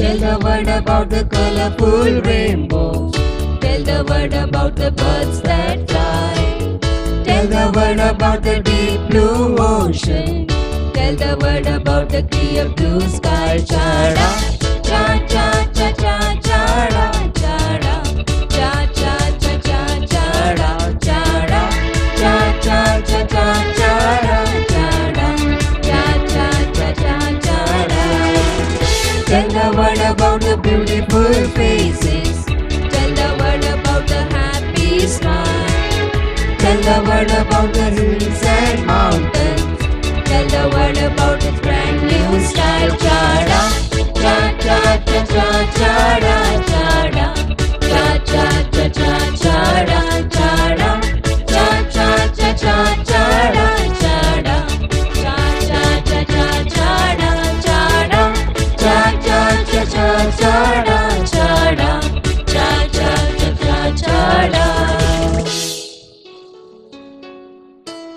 Tell the world about the colorful rainbows. Tell the world about the birds that fly. Tell the world about the deep blue ocean. Tell the world about the clear blue sky. Cha-da, cha-cha-cha-cha, cha-da, cha-da, cha-cha-cha-cha, cha-da, cha-da, cha-cha-cha-cha, cha-da, cha-da, cha-cha-cha-cha, cha-da. Tell the world about the beautiful faces. Tell the world about the happy smile. Tell the world about the hills and mountains. Tell the world about its brand new style. Cha-da, cha-cha-cha-cha, cha-da, cha-da, cha-cha-cha-cha, cha-da, cha-da, cha-cha-cha-cha, cha-da, cha-da, cha-cha-cha-cha, cha-da, cha-da, cha-cha-cha-cha, cha-da, cha-da, cha-cha-cha-cha, cha-da.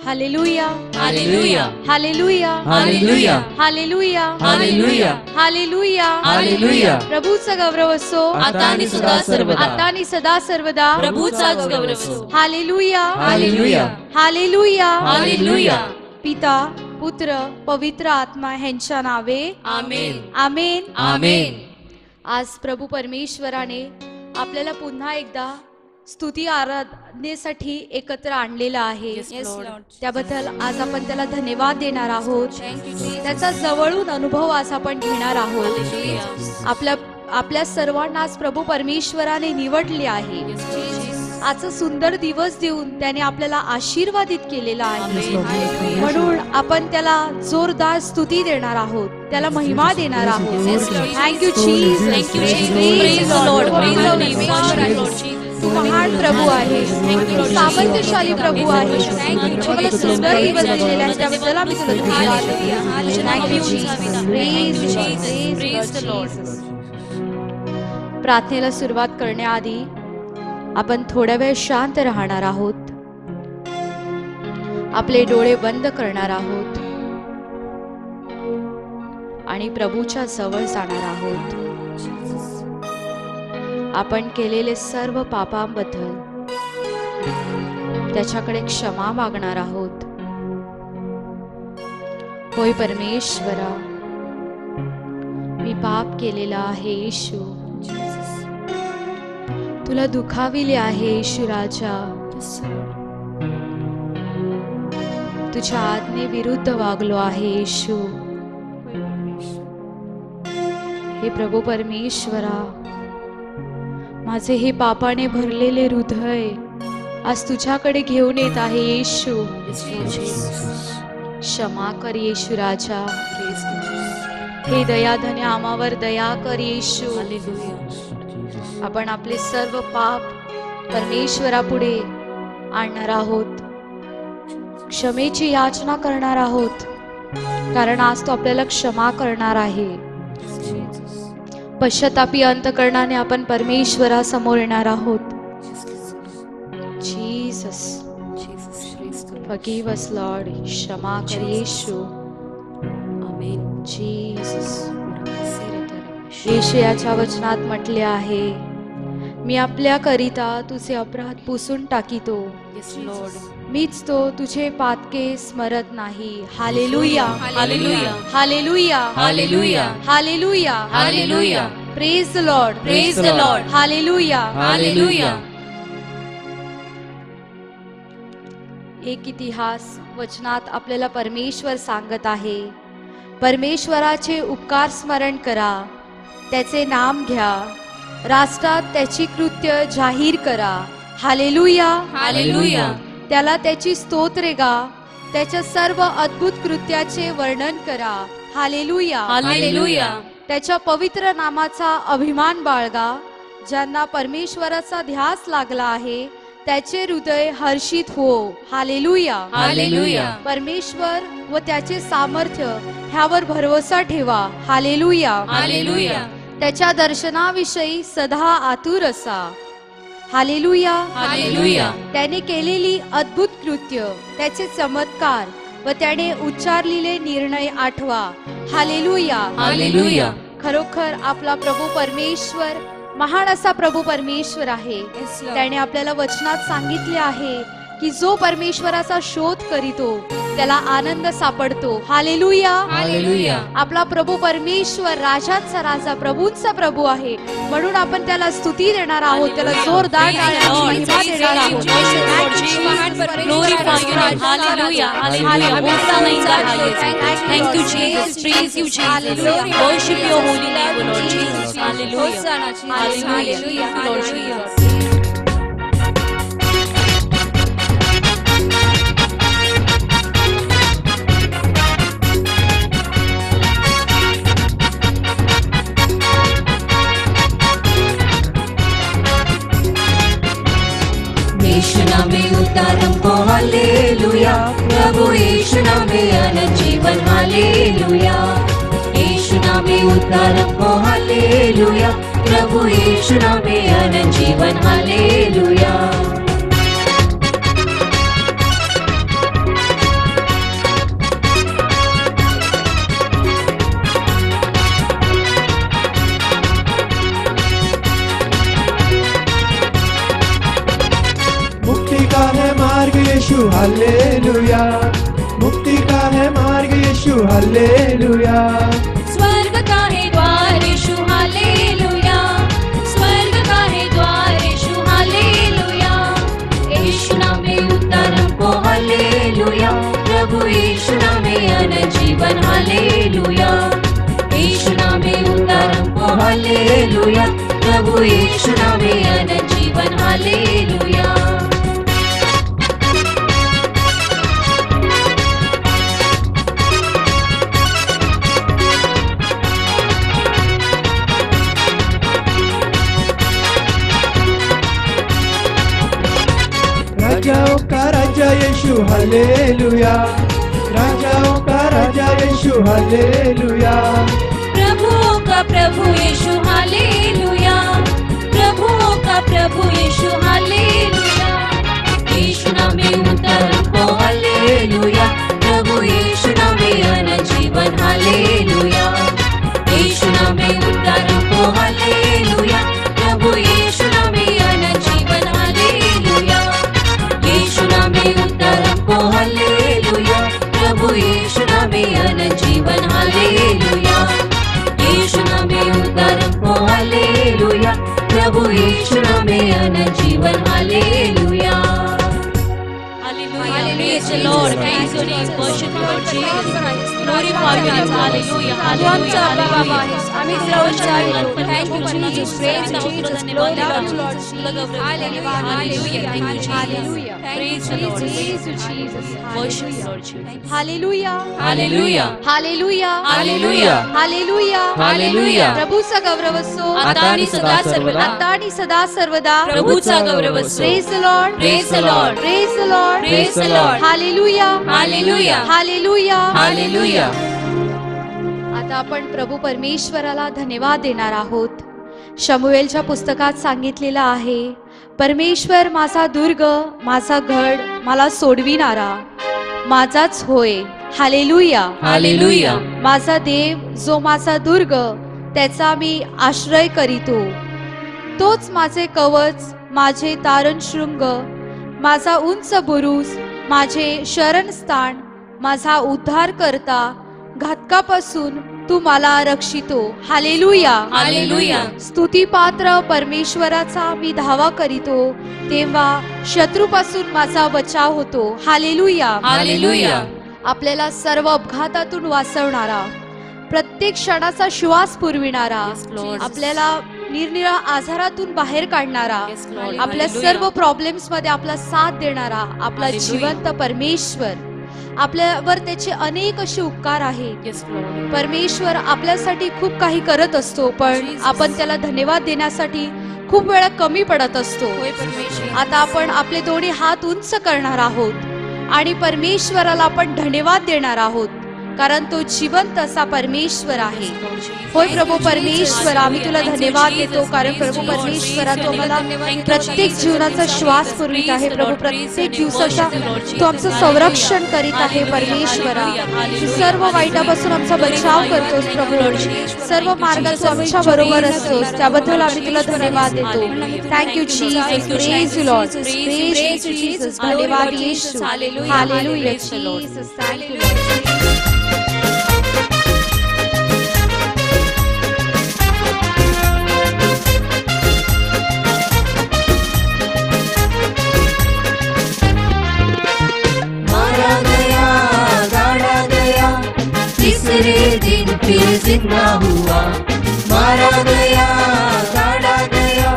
Hallelujah, hallelujah, hallelujah, hallelujah, hallelujah, hallelujah, hallelujah, hallelujah. प्रभूचा गौरव असो आता आणि सदा सर्वदा. आता आणि सदा सर्वदा प्रभूचाच गौरव असो. Hallelujah, hallelujah, hallelujah, hallelujah. पिता पुत्र पवित्र आत्मा ह्यांच्या नावे आमेन, आमेन, आमेन. आज प्रभू परमेश्वराने आपल्याला पुन्हा एकदा स्तुती आराधनेसाठी एकत्र आणलेलं आहे. त्याबद्दल आज आपण त्याला धन्यवाद देणार आहोत. त्याचा जवळून अनुभव आज आपण घेणार आहोत. आपल्या सर्वांना आज प्रभू परमेश्वराने निवडले आहे. आजचा सुंदर दिवस देऊन त्याने आपल्याला आशीर्वादित केलेला आहे. म्हणून आपण त्याला जोरदार स्तुती देणार आहोत, त्याला महिमा देणार आहोत. Thank you Jesus, Thank you, Jesus. Praise the Lord. Praise the name of our Lord Jesus. तू महान प्रभू आहे, सामर्थ्यशाली प्रभू आहे. मला सुंदर दिवस दिलेला आहे त्याबद्दल आम्ही तुला धन्यवाद देतो. Thank you Jesus, praise the Lord. प्रार्थनेला सुरुवात करण्याआधी आपण थोड्या वेळ शांत राहणार आहोत. आपले डोळे बंद करणार आहोत आणि प्रभूच्या जवळ जाणार आहोत. आपण केलेले सर्व पापांबद्दल त्याच्याकडे क्षमा मागणार आहोत. होय परमेश्वरा, मी पाप केलेला आहे येशू, तुला दुखाविले आहे येशू राजा. तुझ्या आज्ञे विरुद्ध वागलो आहे येशू. हे प्रभू परमेश्वरा, माझे हे पापाने भरलेले हृदय आज तुझ्याकडे घेऊन येत आहे येशू. क्षमा कर येशू राजा. हे दयाधन्य आम्हावर दया कर येशू. आपण आपले सर्व पाप परमेश्वरापुढे आणणार आहोत. क्षमेची याचना करणार आहोत, कारण आज तो आपल्याला क्षमा करणार आहे. पश्चातापी अंतकरणाने आपण परमेश्वरासमोर येणार आहोत. Jesus, forgive us Lord. क्षमा कर येशू. आमेन. जीसस. येशयाच्या वचनात म्हटले आहे, मी आपल्या करिता तुझे अपराध पुसून टाकितो. मीच तो तुझे पातके स्मरत नाही. Hallelujah, hallelujah, hallelujah, hallelujah, hallelujah, hallelujah. Praise the Lord, Praise the Lord. Hallelujah, hallelujah. एक इतिहास वचनात आपल्याला परमेश्वर सांगत आहे, परमेश्वराचे उपकार स्मरण करा, त्याचे नाम घ्या, राष्ट्रात त्याची कृत्य जाहीर करा. Hallelujah, hallelujah. त्याला त्याची स्तोत्रे गा, त्याच्या सर्व अद्भुत कृत्याचे वर्णन करा. Hallelujah, hallelujah. त्याच्या पवित्र नामाचा अभिमान बाळगा. ज्यांना परमेश्वराचा ध्यास लागला आहे त्याचे हृदय हर्षित हो. Hallelujah, hallelujah. परमेश्वर व त्याचे सामर्थ्य ह्यावर भरवसा ठेवा. Hallelujah, hallelujah. त्याच्या दर्शनाविषयी सदा आतुर असा. Hallelujah, hallelujah. त्याने केलेली अद्भुत कृत्य, त्याचे चमत्कार व त्याने उच्चारलेले निर्णय आठवा. Hallelujah, hallelujah. खरोखर आपला प्रभू परमेश्वर महान असा प्रभू परमेश्वर आहे. त्याने आपल्याला वचनात सांगितले आहे की जो परमेश्वराचा शोध करीतो त्याला आनंद सापडतो. हालेलुया. हालेलुया. आपला प्रभू परमेश्वर राजांचा राजा प्रभूंचा प्रभू आहे, म्हणून आपण त्याला स्तुती देणार आहोत, त्याला जोरदार टाळ्यांची महिमा देणार आहोत. Glorify your name. Hallelujah. Hallelujah. Hosanna in the highest. Thank you, Jesus. Praise you, Jesus. Worship your holy name, O Lord Jesus. Hallelujah. Hallelujah. Thank you, Lord Jesus. यीशु नामे उद्धार हमको हालेलुया, प्रभु यीशु नामे अनंत जीवन हालेलुया. यीशु नामे उद्धार हमको हालेलुया, प्रभु यीशु नामे अनंत जीवन हालेलुया. मुक्ति का है मार्ग यीशु हालेलुया, मुक्ति का है मार्ग यीशु हालेलुया. स्वर्ग का है द्वार यीशु हालेलुया, स्वर्ग का है द्वार यीशु हालेलुया. यीशु नामे उद्धार हमको हालेलुया, प्रभु यीशु नामे अनंत जीवन हालेलुया. यीशु नामे उद्धार हमको हालेलुया, प्रभु यीशु नामे अनंत जीवन हालेलुया. राजाओं का राजा यीशु हालेलुया, राजाओं का राजा यीशु हालेलुया. प्रभुओं का प्रभु यीशु हालेलुया, प्रभुओं का प्रभु यीशु हालेलुया. यीशु नामे उद्धार हमको हालेलुया, प्रभु यीशु नामे अनंत जीवन हालेलुया. यीशु नामे उद्धार हमको हालेलुया, प्रभु यीशु नामे अनंत जीवन हालेलुया. यीशु नामे उद्धार हमको हालेलुया, प्रभु यीशु नामे अनंत जीवन हालेलुया. यीशु नामे उद्धार हमको हालेलुया, प्रभु यीशु नामे अनंत जीवन हालेलुया. Hallelujah. Praise the Lord. Praise your name. Worship you, Lord Jesus. Glorify your name. Hallelujah. Hallelujah. Hallelujah. आम्ही तुला उच्चारतो. Thank you, Jesus. Praise the Lord. Hallelujah. Hallelujah. Thank you, Jesus. Praise the Lord. Worship you, Lord Jesus. Hallelujah. Hallelujah. Hallelujah. Hallelujah. Hallelujah. Hallelujah. प्रभूचा गौरव असो आता आणि सदा सर्वदा. आता आणि सदा सर्वदा. प्रभूचा गौरव असो. Praise the Lord. Praise the Lord. Praise the Lord. Praise the Lord. Hallelujah. Hallelujah. Hallelujah. Hallelujah. आता आपण प्रभू परमेश्वराला धन्यवाद देणार आहोत. शमूएलच्या पुस्तकात सांगितलेलं आहे, परमेश्वर माझा दुर्ग, माझा गड, मला सोडविणारा माझाच होय. हालेलुया. Hallelujah. माझा देव जो माझा दुर्ग, त्याचा मी आश्रय करीतो. तोच माझे कवच, माझे तारण शृंग, माझा उंच बुरुज, माझे शरणस्थान, माझा उद्धार करता, घातकापासून तू मला रक्षितो. हालेलुया. Hallelujah. स्तुतीपात्र परमेश्वराचा मी धावा करीतो, तेव्हा शत्रूपासून माझा बचाव होतो. हालेलुया. Hallelujah. आपल्याला सर्व अपघातातून वाचवणारा, प्रत्येक क्षणाचा श्वास पुरविणारा, Lord. आपल्याला निरनिळ्या आजारातून बाहेर काढणारा, Yes, Lord. आपल्या Hallelujah. सर्व प्रॉब्लेम्स मध्ये आपला साथ देणारा आपला Hallelujah. जिवंत परमेश्वर, आपल्यावर त्याचे अनेक असे उपकार आहेत. Yes, Lord. परमेश्वर आपल्यासाठी खूप काही करत असतो, पण Jesus. आपण त्याला धन्यवाद देण्यासाठी खूप वेळा कमी पडत असतो. होय परमेश्वर. आता आपण आपले दोन्ही हात उंच करणार आहोत आणि परमेश्वराला आपण धन्यवाद देणार आहोत. कारण तो जिवंत असा परमेश्वर आहे. होय प्रभू परमेश्वर, आम्ही तुला धन्यवाद देतो, कारण प्रभू परमेश्वरा तू आम्हाला प्रत्येक जीवनाचा श्वास पुरवित आहे. प्रभू प्रत्येक दिवसाचा तू आमचं संरक्षण करीत आहे. परमेश्वरा तू सर्व वाईटापासून आमचा बचाव करतोस. प्रभू सर्व मार्गात तू आमच्या बरोबर असतोस, त्याबद्दल आम्ही तुला धन्यवाद देतो. Thank you Jesus, praise you Lord, praise you Jesus, धन्यवाद येशू, हालेलुया जीसस, थँक्यू लॉर्ड. तीसरे दिन फिर जिंदा हुआ, मारा गया, गाड़ा गया,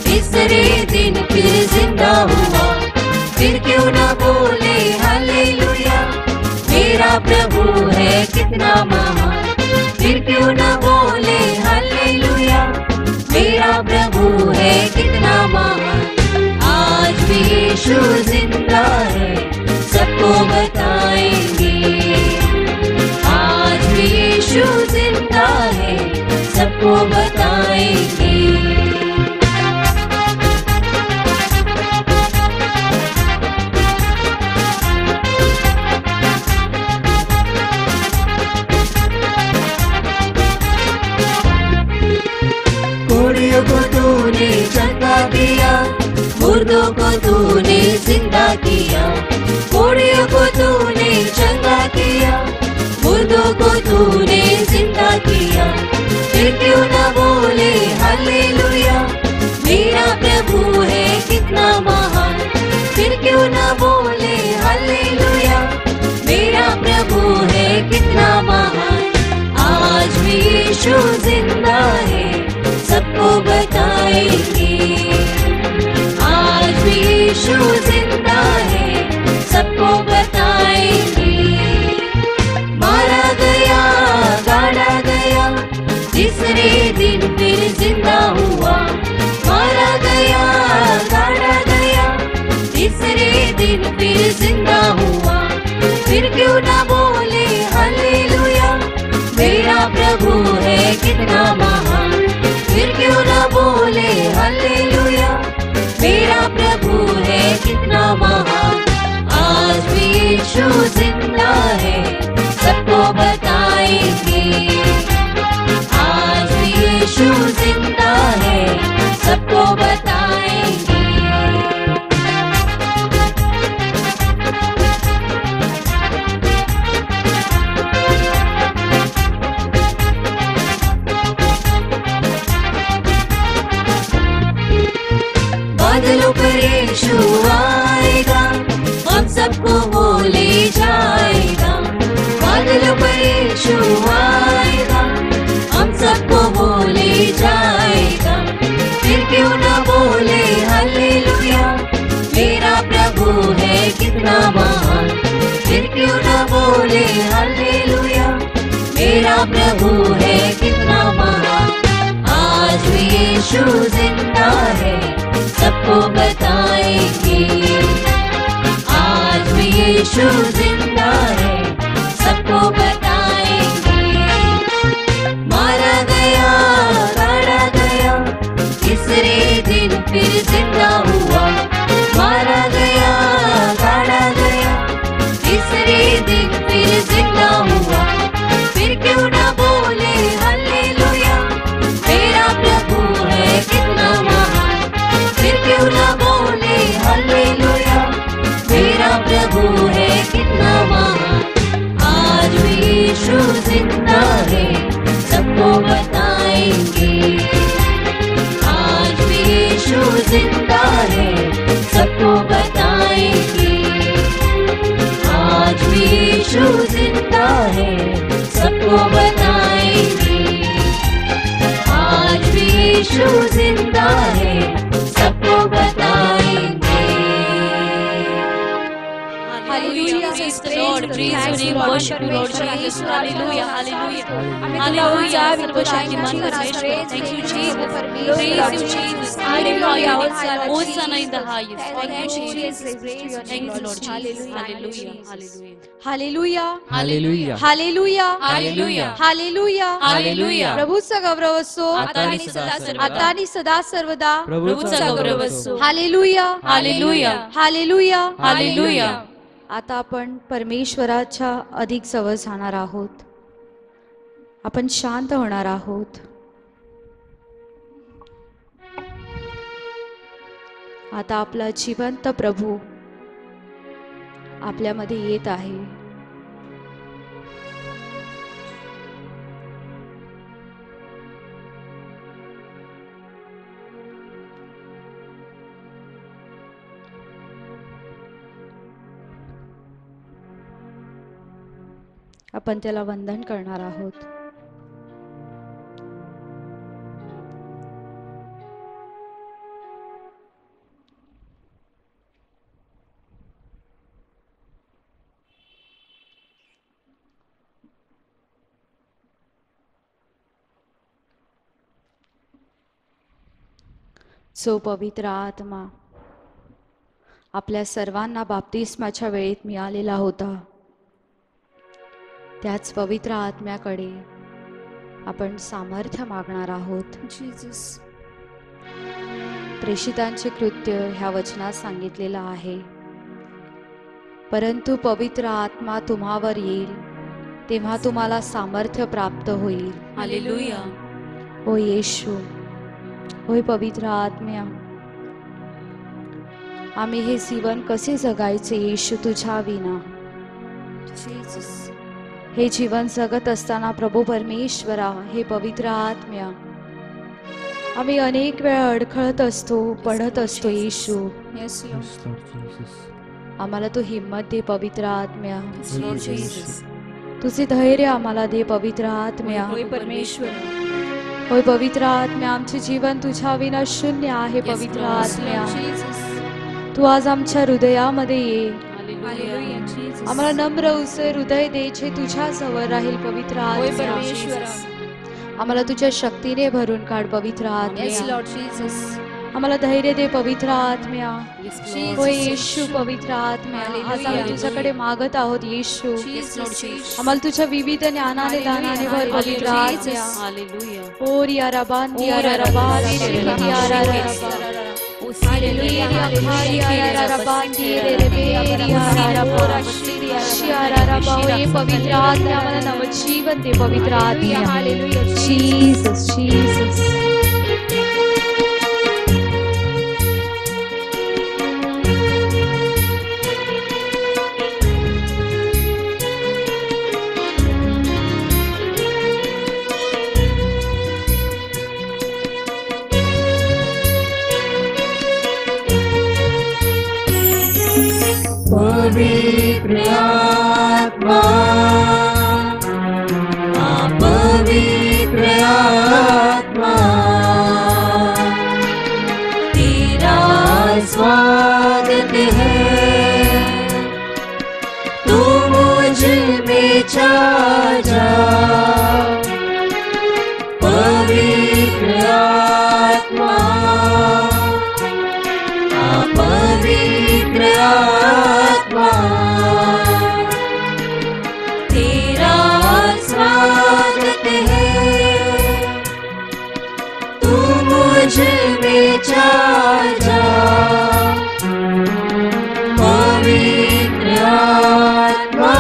तीसरे दिन फिर जिंदा हुआ. फिर क्यों ना बोले हालेलुया, मेरा प्रभु है कितना महान. फिर क्यों ना बोले हालेलुया, मेरा प्रभु है कितना महान. आज भी यीशु जिंदा है, सबको बताएंगे. आज भी यीशु जिंदा है, सबको बताएंगे. कोड़ियों को तूने चंगा किया, मुर्दों को तूने जिंदा किया. कोड़ियों को तूने चंगा किया, मुर्दों को तूने जिंदा किया. फिर क्यों ना बोले हालेलुया, मेरा प्रभु है कितना महान. फिर क्यों ना बोले हालेलुया, मेरा प्रभु है कितना महान. आज भी यीशु जिंदा है, सबको बताएंगे. आज भी यीशु जिंदा है, सबको बताएंगे. मारा गया, गाड़ा गया, तीसरे दिन फिर जिंदा हुआ. मारा गया, गाड़ा गया, तीसरे दिन फिर जिंदा हुआ. फिर क्यों ना बोले हालेलुया, मेरा प्रभु है कितना महान. फिर क्यों ना बोले हालेलुया, मेरा प्रभु है कितना महान. आज भी यीशु जिंदा है, सबको बताएंगे. आज भी यीशु जिंदा है, सबको बताएंगे. बादलों पर यीशु आएगा, हम सबको वो ले जाएगा. बादलों पर यीशु आएगा, हम सबको वो ले जाएगा. फिर क्यों ना बोले हालेलुया, मेरा प्रभु है कितना महान. फिर क्यों ना बोले हालेलुया, मेरा प्रभु है कितना महान. आज भी यीशु जिंदा है, सबको बताएंगे. आज भी यीशु जिंदा है, सबको बताएंगे. मारा गया, गाड़ा गया, तीसरे दिन फिर जिंदा हुआ. मारा गया, गाड़ा गया, तीसरे दिन फिर जिंदा हुआ. फिर क्यों ना बोले हालेलुया, मेरा प्रभु है कितना महान. फिर क्यों ना बोले हालेलुया, मेरा प्रभु है कितना महान. आज भी यीशु जिंदा है, सबको बताएंगे. आज भी यीशु जिंदा है, सबको बताएंगे. आज भी यीशु जिंदा है, सबको बताएंगे. आज भी यीशु जिंदा है, सबको बताएंगे. Hallelujah, praise Lord. Praise your name. Worship you, Lord Jesus. Hallelujah. Hallelujah. Hallelujah. सर्वशक्तिमान परमेश्वर. Thank you, Jesus. Praise you, Jesus. Glorify your name. Hosanna in the highest. Thank you, Jesus. Thank you, Lord Jesus. Hallelujah. Hallelujah. Hallelujah hallelujah hallelujah Hallelujah. Hallelujah Hallelujah. प्रभूचा गौरव असो आता आणि सदा सर्वदा. आता आणि सदा सर्वदा प्रभूचा गौरव असो. Hallelujah Hallelujah. Hallelujah Hallelujah. आता आपण परमेश्वराच्या अधिक जवळ जाणार आहोत. आपण शांत होणार आहोत. आता आपला जिवंत प्रभू आपल्यामध्ये येत आहे. आपण त्याला वंदन करणार आहोत. जो पवित्र आत्मा आपल्या सर्वांना बाप्तिस्माच्या वेळेत मिळालेला होता, त्याच पवित्र आत्म्याकडे आपण सामर्थ्य मागणार आहोत. प्रेषितांचे कृत्य ह्या वचनात सांगितलेलं आहे. परंतु पवित्र आत्मा तुम्हावर येईल तेव्हा तुम्हाला सामर्थ्य प्राप्त होईल. Hallelujah. ओ येशू, होय पवित्र आत्म्या, आम्ही हे जीवन कसे जगायचे येशू तुझ्या विना. हे जीवन जगत असताना प्रभू परमेश्वरा, हे पवित्र आत्म्या, आम्ही अनेक वेळा अडखळत असतो, पडत असतो येशू. आम्हाला तू हिम्मत दे पवित्र आत्म्या. तुझे धैर्य आम्हाला दे पवित्र आत्म्या. होय पवित्र आत्म्या, आमचे जीवन तुझ्या विना शून्य आहे. पवित्र आत्म्या, तू आज आमच्या हृदयामध्ये ये. आम्हाला नम्र उसे हृदय दे जे तुझ्या जवळ राहील. पवित्र आत्म्या, आम्हाला तुझ्या शक्तीने भरून काढ. पवित्र आत्म्या, आम्हाला धैर्य दे. पवित्र आत्म्या, होय येशू पवित्र आत्म्या, आज आम्ही तुझ्याकडे मागत आहोत येशू. आम्हाला तुझ्या विविध ज्ञानाने दानाने भर. पवित्र आत्म्या, ओ रिया रबान दिया रबान रिया रबान हालेलुया हालेलुया रबान दिया रे रिया रबान शिया रबान. ये पवित्र आत्मा आम्हाला नवजीवन दे. पवित्र आत्मा, हालेलुया जीसस जीसस. पवित्र आत्मा, पवित्र आत्मा, तेरा स्वागत है, तू मुझ में छा जा. पवित्र आत्मा, पवित्र आत्मा, तेरा स्वागत है, तू मुझ में छा जा. पवित्र आत्मा,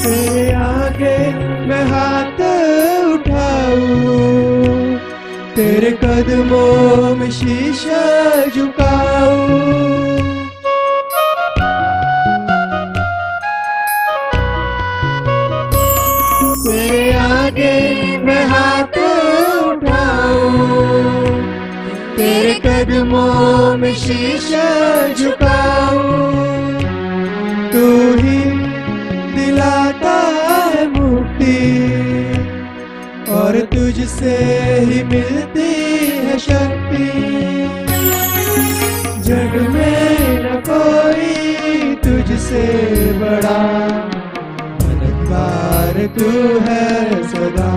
तेरे आगे मैं हाथ उठाऊं, तेरे कदमों में शीशा झुकाऊं. कदमों में शीश झुकाऊं, तू ही दिलाता है मुक्ति और तुझसे ही मिलती है शक्ति। जग में न कोई तुझसे बड़ा, मददगार तू है सदा।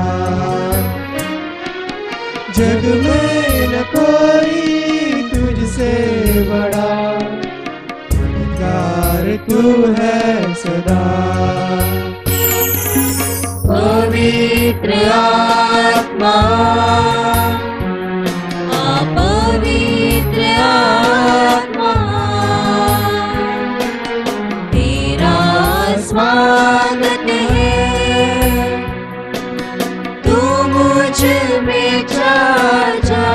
जग में न कोई तुझसे बड़ा, मददगार तू है सदा। पवित्र आत्मा, पवित्र आत्मा, तेरा स्वागत है, तू मुझ में छा जा।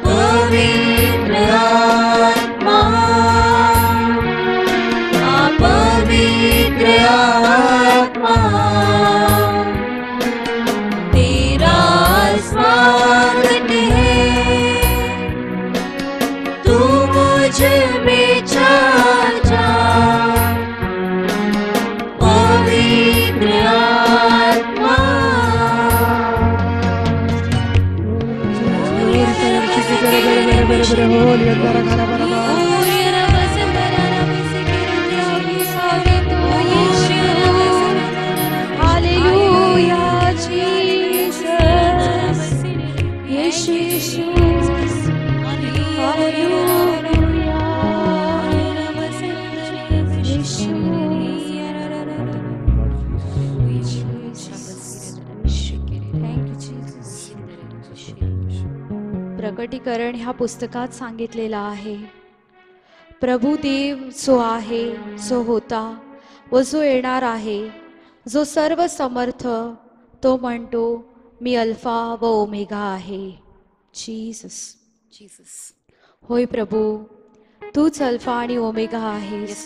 पवित्र आत्मा, पवित्र आत्मा, तेरा स्वागत है, तू मुझ में छा जा। पवित्र आत्मा, Hallelujah, Jesus. Yes, Jesus. प्रकटीकरण ह्या पुस्तकात सांगितलेला आहे, प्रभू देव जो आहे, जो होता व जो येणार आहे, जो सर्व समर्थ, तो म्हणतो मी अल्फा व ओमेगा आहे. जीसस, होय प्रभू, तूच अल्फा आणि ओमेगा आहेस.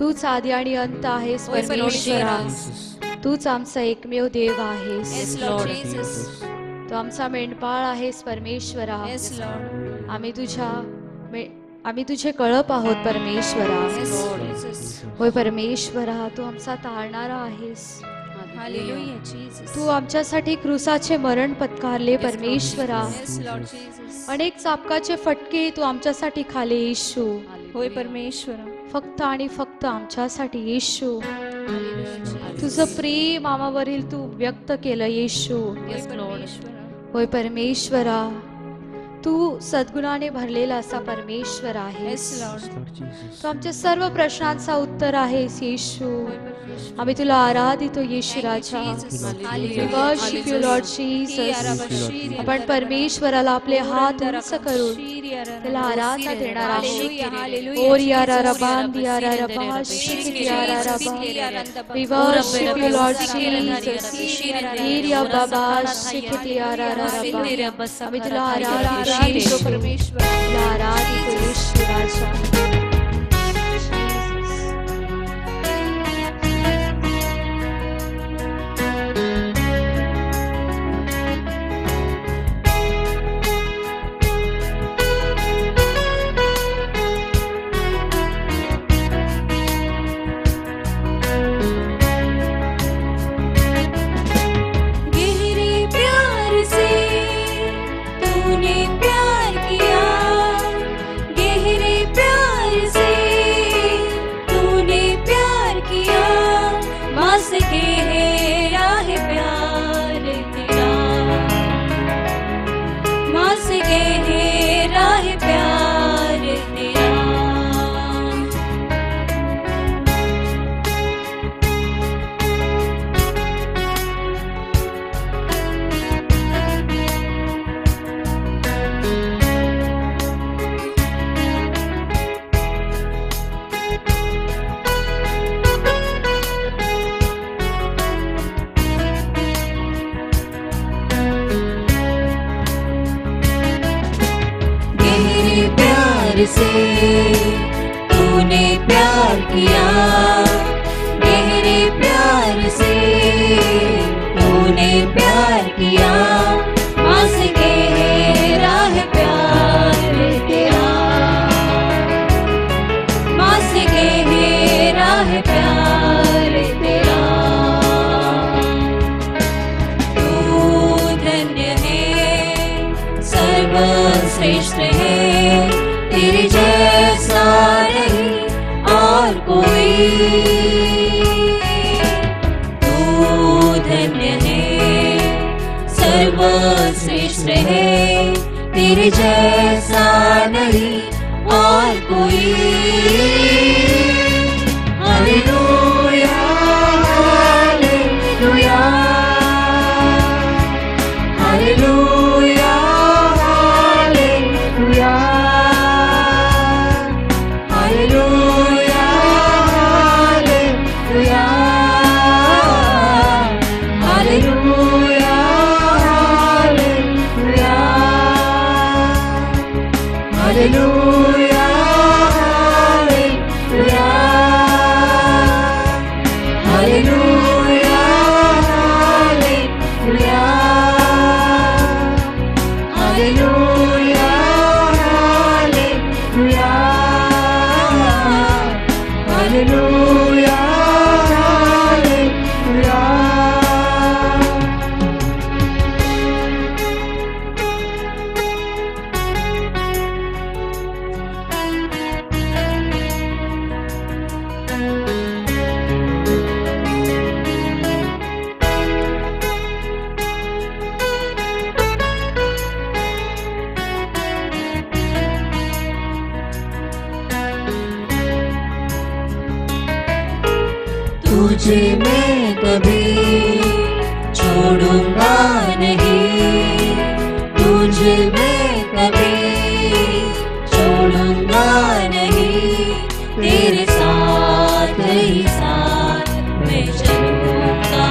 तूच आदी आणि अंत आहेस. परमेश्वरा, तूच आमचा एकमेव देव आहेस. तू आमचा मेंढपाळ आहेस. परमेश्वरा, आम्ही तुझे कळप आहोत. परमेश्वरा, होय परमेश्वरा, तू आमचा तारणारा आहेस. तू आमच्यासाठी क्रूसाचे मरण पत्कारले. परमेश्वरा, अनेक चापकाचे फटके तू आमच्यासाठी खाले. येशू, होय परमेश्वरा, फक्त आणि फक्त आमच्यासाठी. येशू, तुझं प्रेम आम्हावरील तू व्यक्त केलं. येशू, होय परमेश्वरा, तू सद्गुणाने भरलेला असा परमेश्वर आहेस. तू आमच्या सर्व प्रश्नांचा उत्तर आहेस. येशू, आम्ही तुला आराधितो. येशू राजा, we worship you Lord Jesus. आपण परमेश्वराला आपले हात उंच करून त्याला आराधना देणार आहोत. ओरिया रबांदिया रबा शिकिया रबा, we worship you Lord Jesus. ईरिया बाबा शिकिया रबा, आम्ही तुला आराधितो परमेश्वर, तुला आराधितो येशू राजा. से तूने प्यार किया, गहरे प्यार से तूने प्यार किया, माँ से गहरा सर्वश्रेष्ठ है, तेरे जैसा नहीं और कोई। तू धन्य है, सर्वश्रेष्ठ है, तेरे जैसा नहीं और कोई। Hallelujah hallelujah hallelujah hallelujah hallelujah hallelujah hallelujah hallelujah hallelujah hallelujah hallelujah hallelujah hallelujah तुझे मैं कभी छोड़ूंगा नहीं, तुझे मैं कभी छोड़ूंगा नहीं, तेरे साथ ही साथ मैं चलूंगा,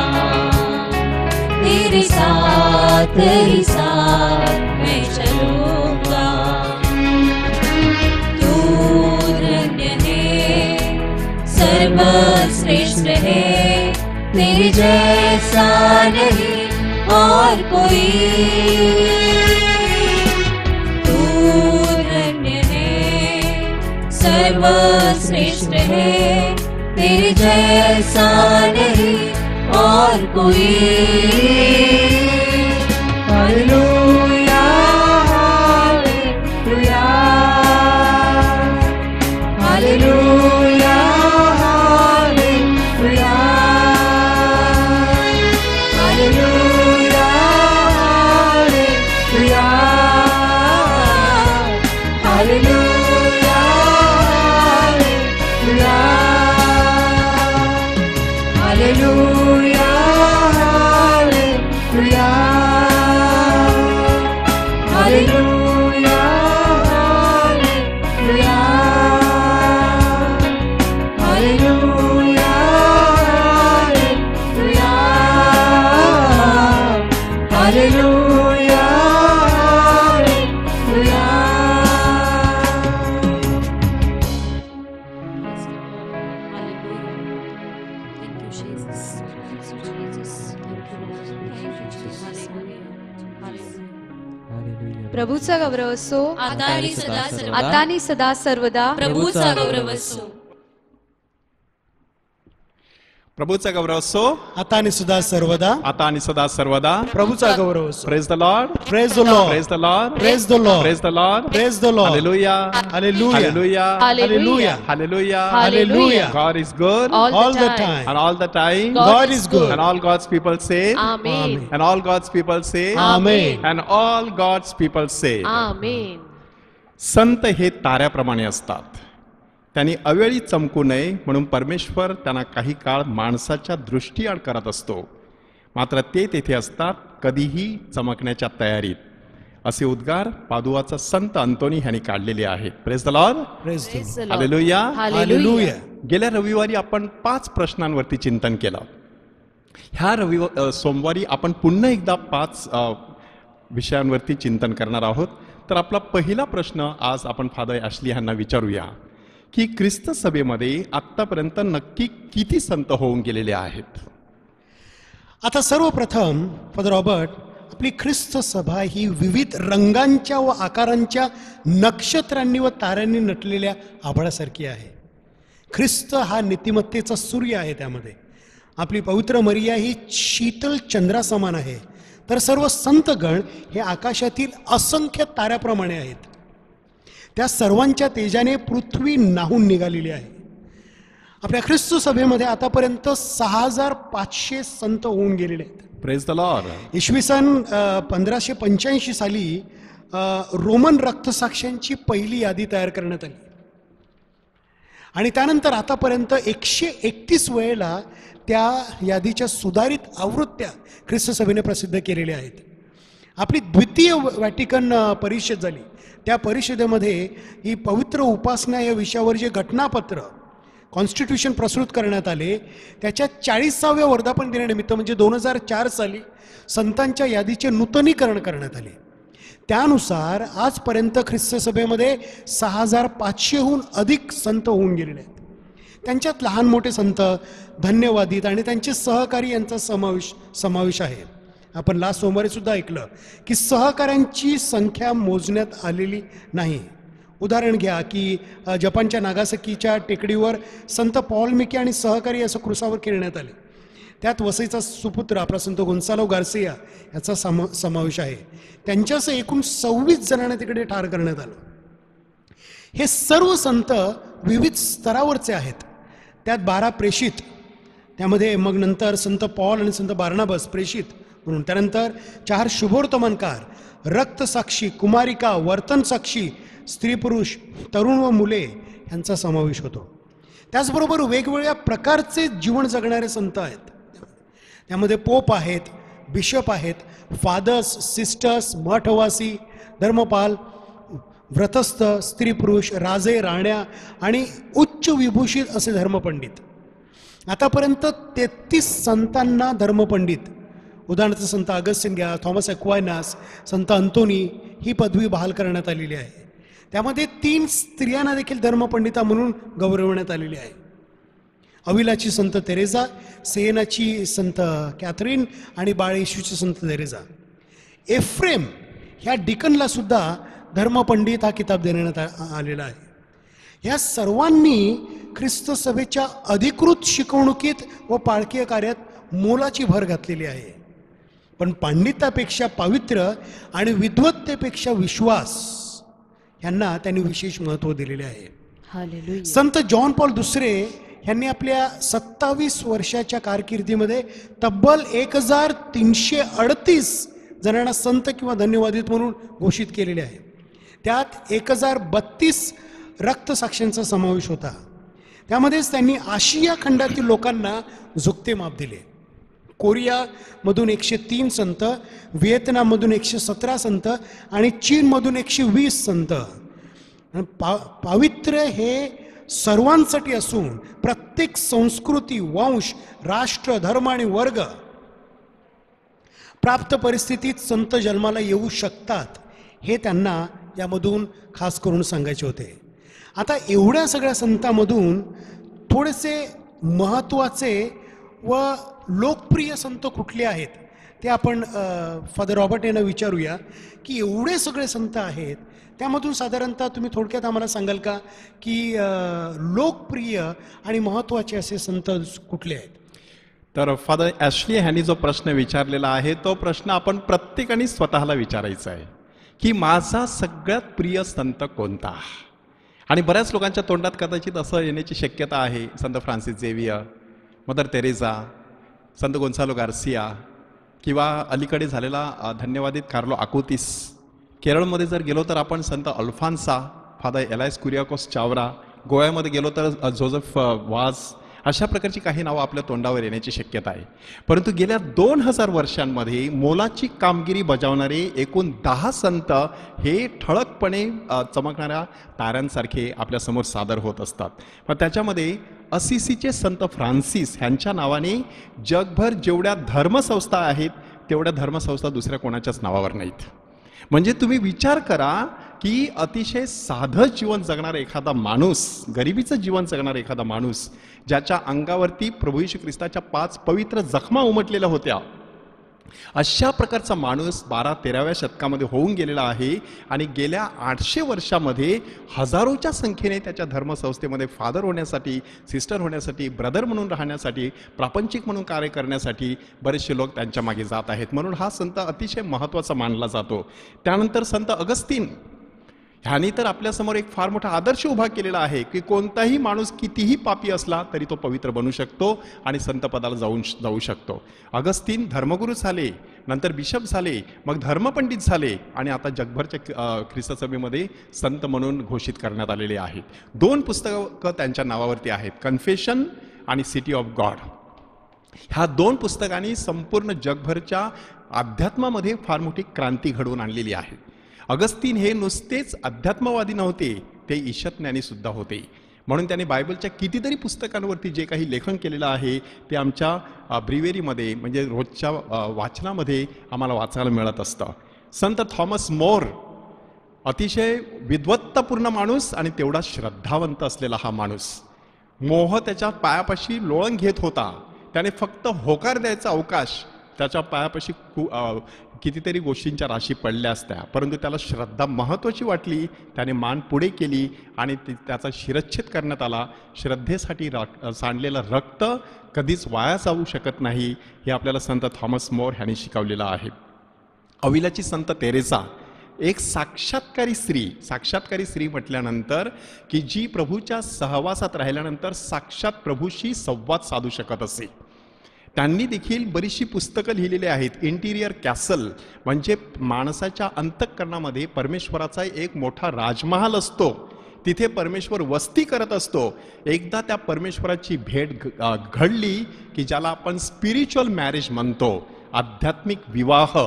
तेरे साथ ही साथ मैं चलूंगा। तू धन्य है, सर्वश्रेष्ठ है, तेरे जैसा नहीं और कोई। तू धन्य है, सर्वश्रेष्ठ है, तेरे जैसा नहीं और कोई। Hallelujah hallelujah hallelujah hallelujah hallelujah hallelujah hallelujah hallelujah hallelujah hallelujah hallelujah प्रभूचा गौरव असो आता आणि सदा सर्वदा. आता आणि सदा सर्वदा. प्रभूचा गौरव असो. प्रभूचा गौरव असो आता आणि सदा सर्वदा. आता आणि सदा सर्वदा. प्रभूचा गौरव असो. Praise the Lord. Praise the Lord. Praise the Lord. Praise the Lord. Praise the Lord. Praise the Lord. Hallelujah. Hallelujah. Hallelujah. Hallelujah. Hallelujah. Hallelujah. God is good All the time. and all the time. God is good. And all God's people say. Amen. And all God's people say. Amen. And all God's people say. आमेन. संत हे ताऱ्याप्रमाणे असतात. त्यांनी अवेळी चमकू नये म्हणून परमेश्वर त्यांना काही काळ माणसाच्या दृष्टीआड करत असतो, मात्र ते तेथे असतात कधीही चमकण्याच्या तयारीत. असे उद्गार पादुआचा संत अंतोनी यांनी काढलेले आहेत. Praise the Lord. Praise the Lord. Hallelujah. Hallelujah. गेल्या रविवारी आपण 5 प्रश्नांवरती चिंतन केलं. ह्या सोमवारी आपण पुन्हा एकदा 5 विषयांवरती चिंतन करणार आहोत. तर आपला पहिला प्रश्न आज आपण फादर ॲशली यांना विचारूया की ख्रिस्त सभेमध्ये आत्तापर्यंत नक्की किती संत होऊन गेलेले आहेत. आता सर्वप्रथम फादर रॉबर्ट, आपली ख्रिस्त सभा ही विविध रंगांच्या व आकारांच्या नक्षत्रांनी व ताऱ्यांनी नटलेल्या आभाळासारखी आहे. ख्रिस्त हा नीतिमत्तेचा सूर्य आहे. त्यामध्ये आपली पवित्र मरिया ही शीतल चंद्रासमान आहे. तर सर्व संतगण हे आकाशातील असंख्य ताऱ्याप्रमाणे आहेत. त्या सर्वांच्या तेजाने पृथ्वी नाहून निघालेली आहे. आपल्या ख्रिस्त सभेमध्ये आतापर्यंत 6500 संत होऊन गेलेले आहेत. Praise the Lord. इसवी सन 1585 साली रोमन रक्तसाक्ष्यांची पहिली यादी तयार करण्यात आली आणि त्यानंतर आतापर्यंत 131 वेळेला त्या यादीच्या सुधारित आवृत्त्या ख्रिस्त सभेने प्रसिद्ध केलेल्या आहेत. आपली द्वितीय व्हॅटिकन परिषद झाली. त्या परिषदेमध्ये ही पवित्र उपासना या विषयावर जे घटनापत्र कॉन्स्टिट्यूशन प्रस्तुत करण्यात आले त्याच्या 40व्या वर्धापन दिनानिमित्त म्हणजे 2004 साली संतांच्या यादीचे नूतनीकरण करण्यात आले. त्यानुसार आजपर्यंत ख्रिस्त सभेमध्ये 6500हून अधिक संत होऊन गेलेले आहेत. त्यांच्यात लहान मोठे संत, धन्यवादित आणि त्यांचे सहकारी यांचा समावेश आहे. आपण लास्ट सोमवारी सुद्धा ऐकलं की सहकाऱ्यांची संख्या मोजण्यात आलेली नाही. उदाहरण घ्या की जपानच्या नागासाकीच्या टेकडीवर संत पॉल मिके आणि सहकारी असं क्रुसावर खेळण्यात आले. त्यात वसईचा सुपुत्र आपला संत गोन्सालो गार्सिया याचा समावेश आहे. त्यांच्यासह एकूण 26 जणांना तिकडे ठार करण्यात आलं. हे सर्व संत विविध स्तरावरचे आहेत. त्यात 12 प्रेषित, त्यामध्ये मग नंतर संत पॉल आणि संत बार्नाबस प्रेषित म्हणून, त्यानंतर 4 शुभवर्तमानकार, रक्तसाक्षी, कुमारिका, वर्तन साक्षी, स्त्री पुरुष, तरुण व मुले यांचा समावेश होतो. त्याचबरोबर वेगवेगळ्या प्रकारचे जीवन जगणारे संत आहेत. त्यामध्ये पोप आहेत, बिशप आहेत, फादर्स, सिस्टर्स, मठवासी, धर्मपाल, व्रतस्थ, स्त्री पुरुष, राजे, राण्या आणि उच्च विभूषित असे धर्मपंडित. आतापर्यंत 33 संतांना धर्मपंडित, उदाहरणार्थ संत अगस्टिन घ्या, थॉमस एक्वायनास, संत अंतोनी ही पदवी बहाल करण्यात आलेली आहे. त्यामध्ये 3 स्त्रियांना देखील धर्मपंडिता म्हणून गौरवण्यात आलेली आहे. अविलाची संत तेरेजा, सेनाची संत कॅथरीन आणि बाळ येशूची संत तेरेजा. एफ्रेम ह्या डिकनला सुद्धा धर्मपंडित हा किताब देण्यात आलेला आहे. या सर्वांनी ख्रिस्त सभेच्या अधिकृत शिकवणुकीत व पाळकीय कार्यात मोलाची भर घातलेली आहे. पण पांडित्यापेक्षा पावित्र्य आणि विद्वत्तेपेक्षा विश्वास यांना त्यांनी विशेष महत्त्व दिलेले आहे. संत जॉन पॉल दुसरे यांनी आपल्या 27 वर्षाच्या कारकिर्दीमध्ये तब्बल 1338 जणांना संत किंवा धन्यवादित म्हणून घोषित केलेले आहे. त्यात 1032 रक्तसाक्ष्यांचा समावेश होता. त्यामध्येच त्यांनी आशिया खंडातील लोकांना झुकते माप दिले. कोरियामधून 103 संत, व्हिएतनाममधून 117 संत आणि चीनमधून 120 संत. पावित्र्य हे सर्वांसाठी असून प्रत्येक संस्कृती, वंश, राष्ट्र, धर्म आणि वर्ग प्राप्त परिस्थितीत संत जन्माला येऊ शकतात हे त्यांना यामधून खास करून सांगायचे होते. आता एवढ्या सगळ्या संतांमधून थोडेसे महत्त्वाचे व लोकप्रिय संत कुठले आहेत ते आपण फादर रॉबर्ट यांना विचारूया की एवढे सगळे संत आहेत त्यामधून साधारणतः तुम्ही थोडक्यात आम्हाला सांगाल का की लोकप्रिय आणि महत्त्वाचे असे संत कुठले आहेत? तर फादर ॲशली ह्यांनी जो प्रश्न विचारलेला आहे तो प्रश्न आपण प्रत्येकाने स्वतःला विचारायचा आहे की माझा सगळ्यात प्रिय संत कोणता. आणि बऱ्याच लोकांच्या तोंडात कदाचित असं येण्याची शक्यता आहे संत फ्रान्सिस झेवियर, मदर तेरेसा, संत गोन्सालो गार्सिया किंवा अलीकडे झालेला धन्यवादित कार्लो आकुतिस. केरळमध्ये जर गेलो तर आपण संत अल्फान्सा, फादर एलायस कुरियाकोस चावरा, गोव्यामध्ये गेलो तर जोझेफ वाज, अशा प्रकारची काही नावं आपल्या तोंडावर येण्याची शक्यता आहे. परंतु गेल्या 2000 वर्षांमध्ये मोलाची कामगिरी बजावणारे एकूण 10 संत हे ठळकपणे चमकणाऱ्या ताऱ्यांसारखे आपल्यासमोर सादर होत असतात. मग त्याच्यामध्ये असिसीचे संत फ्रान्सिस ह्यांच्या नावाने जगभर जेवढ्या धर्मसंस्था आहेत तेवढ्या धर्मसंस्था दुसऱ्या कोणाच्याच नावावर नाहीत. म्हणजे तुम्ही विचार करा की अतिशय साधं जीवन जगणारा एखादा माणूस, गरिबीचं जीवन जगणारा एखादा माणूस, ज्याच्या अंगावरती प्रभू येशू ख्रिस्ताच्या 5 पवित्र जखमा उमटलेल्या होत्या, अशा प्रकारचा माणूस 12-13व्या शतकामध्ये होऊन गेलेला आहे आणि गेल्या 800 वर्षामध्ये हजारोच्या संख्येने त्याच्या धर्मसंस्थेमध्ये फादर होण्यासाठी, सिस्टर होण्यासाठी, ब्रदर म्हणून राहण्यासाठी, प्रापंचिक म्हणून कार्य करण्यासाठी बरेचसे लोक त्यांच्या मागे जात आहेत. म्हणून हा संत अतिशय महत्त्वाचा मानला जातो. त्यानंतर संत अगस्तीन ह्यानी तर आपल्यासमोर एक फार मोठा आदर्श उभा केलेला आहे की कोणताही माणूस कितीही पापी असला तरी तो पवित्र बनू शकतो आणि संतपदाला जाऊ शकतो. अगस्तीन धर्मगुरू झाले, नंतर बिशप झाले, मग धर्मपंडित झाले आणि आता जगभरच्या ख्रिस्त सभेमध्ये संत म्हणून घोषित करण्यात आलेले आहेत. 2 पुस्तकं त्यांच्या नावावरती आहेत, कन्फेशन आणि सिटी ऑफ गॉड. ह्या 2 पुस्तकांनी संपूर्ण जगभरच्या अध्यात्मामध्ये फार मोठी क्रांती घडवून आणलेली आहे. अगस्तीन हे नुसतेच अध्यात्मवादी नव्हते, ते ईशज्ञानी सुद्धा होते. म्हणून त्यांनी बायबलच्या कितीतरी पुस्तकांवरती जे काही लेखन केलेलं आहे ते आमच्या ब्रिवेरीमध्ये म्हणजे रोजच्या वाचनामध्ये आम्हाला वाचायला मिळत असतं. संत थॉमस मोर अतिशय विद्वत्तापूर्ण माणूस आणि तेवढा श्रद्धावंत असलेला हा माणूस. मोह त्याच्या पायापाशी लोळण घेत होता. त्याने फक्त होकार द्यायचा अवकाश, त्याच्या पायापाशी कितीतरी गोष्टींच्या राशी पडल्या असत्या, परंतु त्याला श्रद्धा महत्त्वाची वाटली. त्याने मान पुढे केली आणि त्याचा शिरच्छेद करण्यात आला. श्रद्धेसाठी सांडलेलं रक्त कधीच वाया जाऊ शकत नाही हे आपल्याला संत थॉमस मोर ह्यांनी शिकवलेलं आहे. अविलाची संत तेरेसा एक साक्षात्कारी स्त्री म्हटल्यानंतर की जी प्रभूच्या सहवासात राहिल्यानंतर साक्षात प्रभूशी संवाद साधू शकत असे. त्यांनी देखील बरीचशी पुस्तकं लिहिलेली आहेत. इंटिरियर कॅसल म्हणजे माणसाच्या अंतःकरणामध्ये परमेश्वराचा एक मोठा राजमहाल असतो, तिथे परमेश्वर वस्ती करत असतो. एकदा त्या परमेश्वराची भेट घडली की ज्याला आपण स्पिरिच्युअल मॅरेज म्हणतो, आध्यात्मिक विवाह,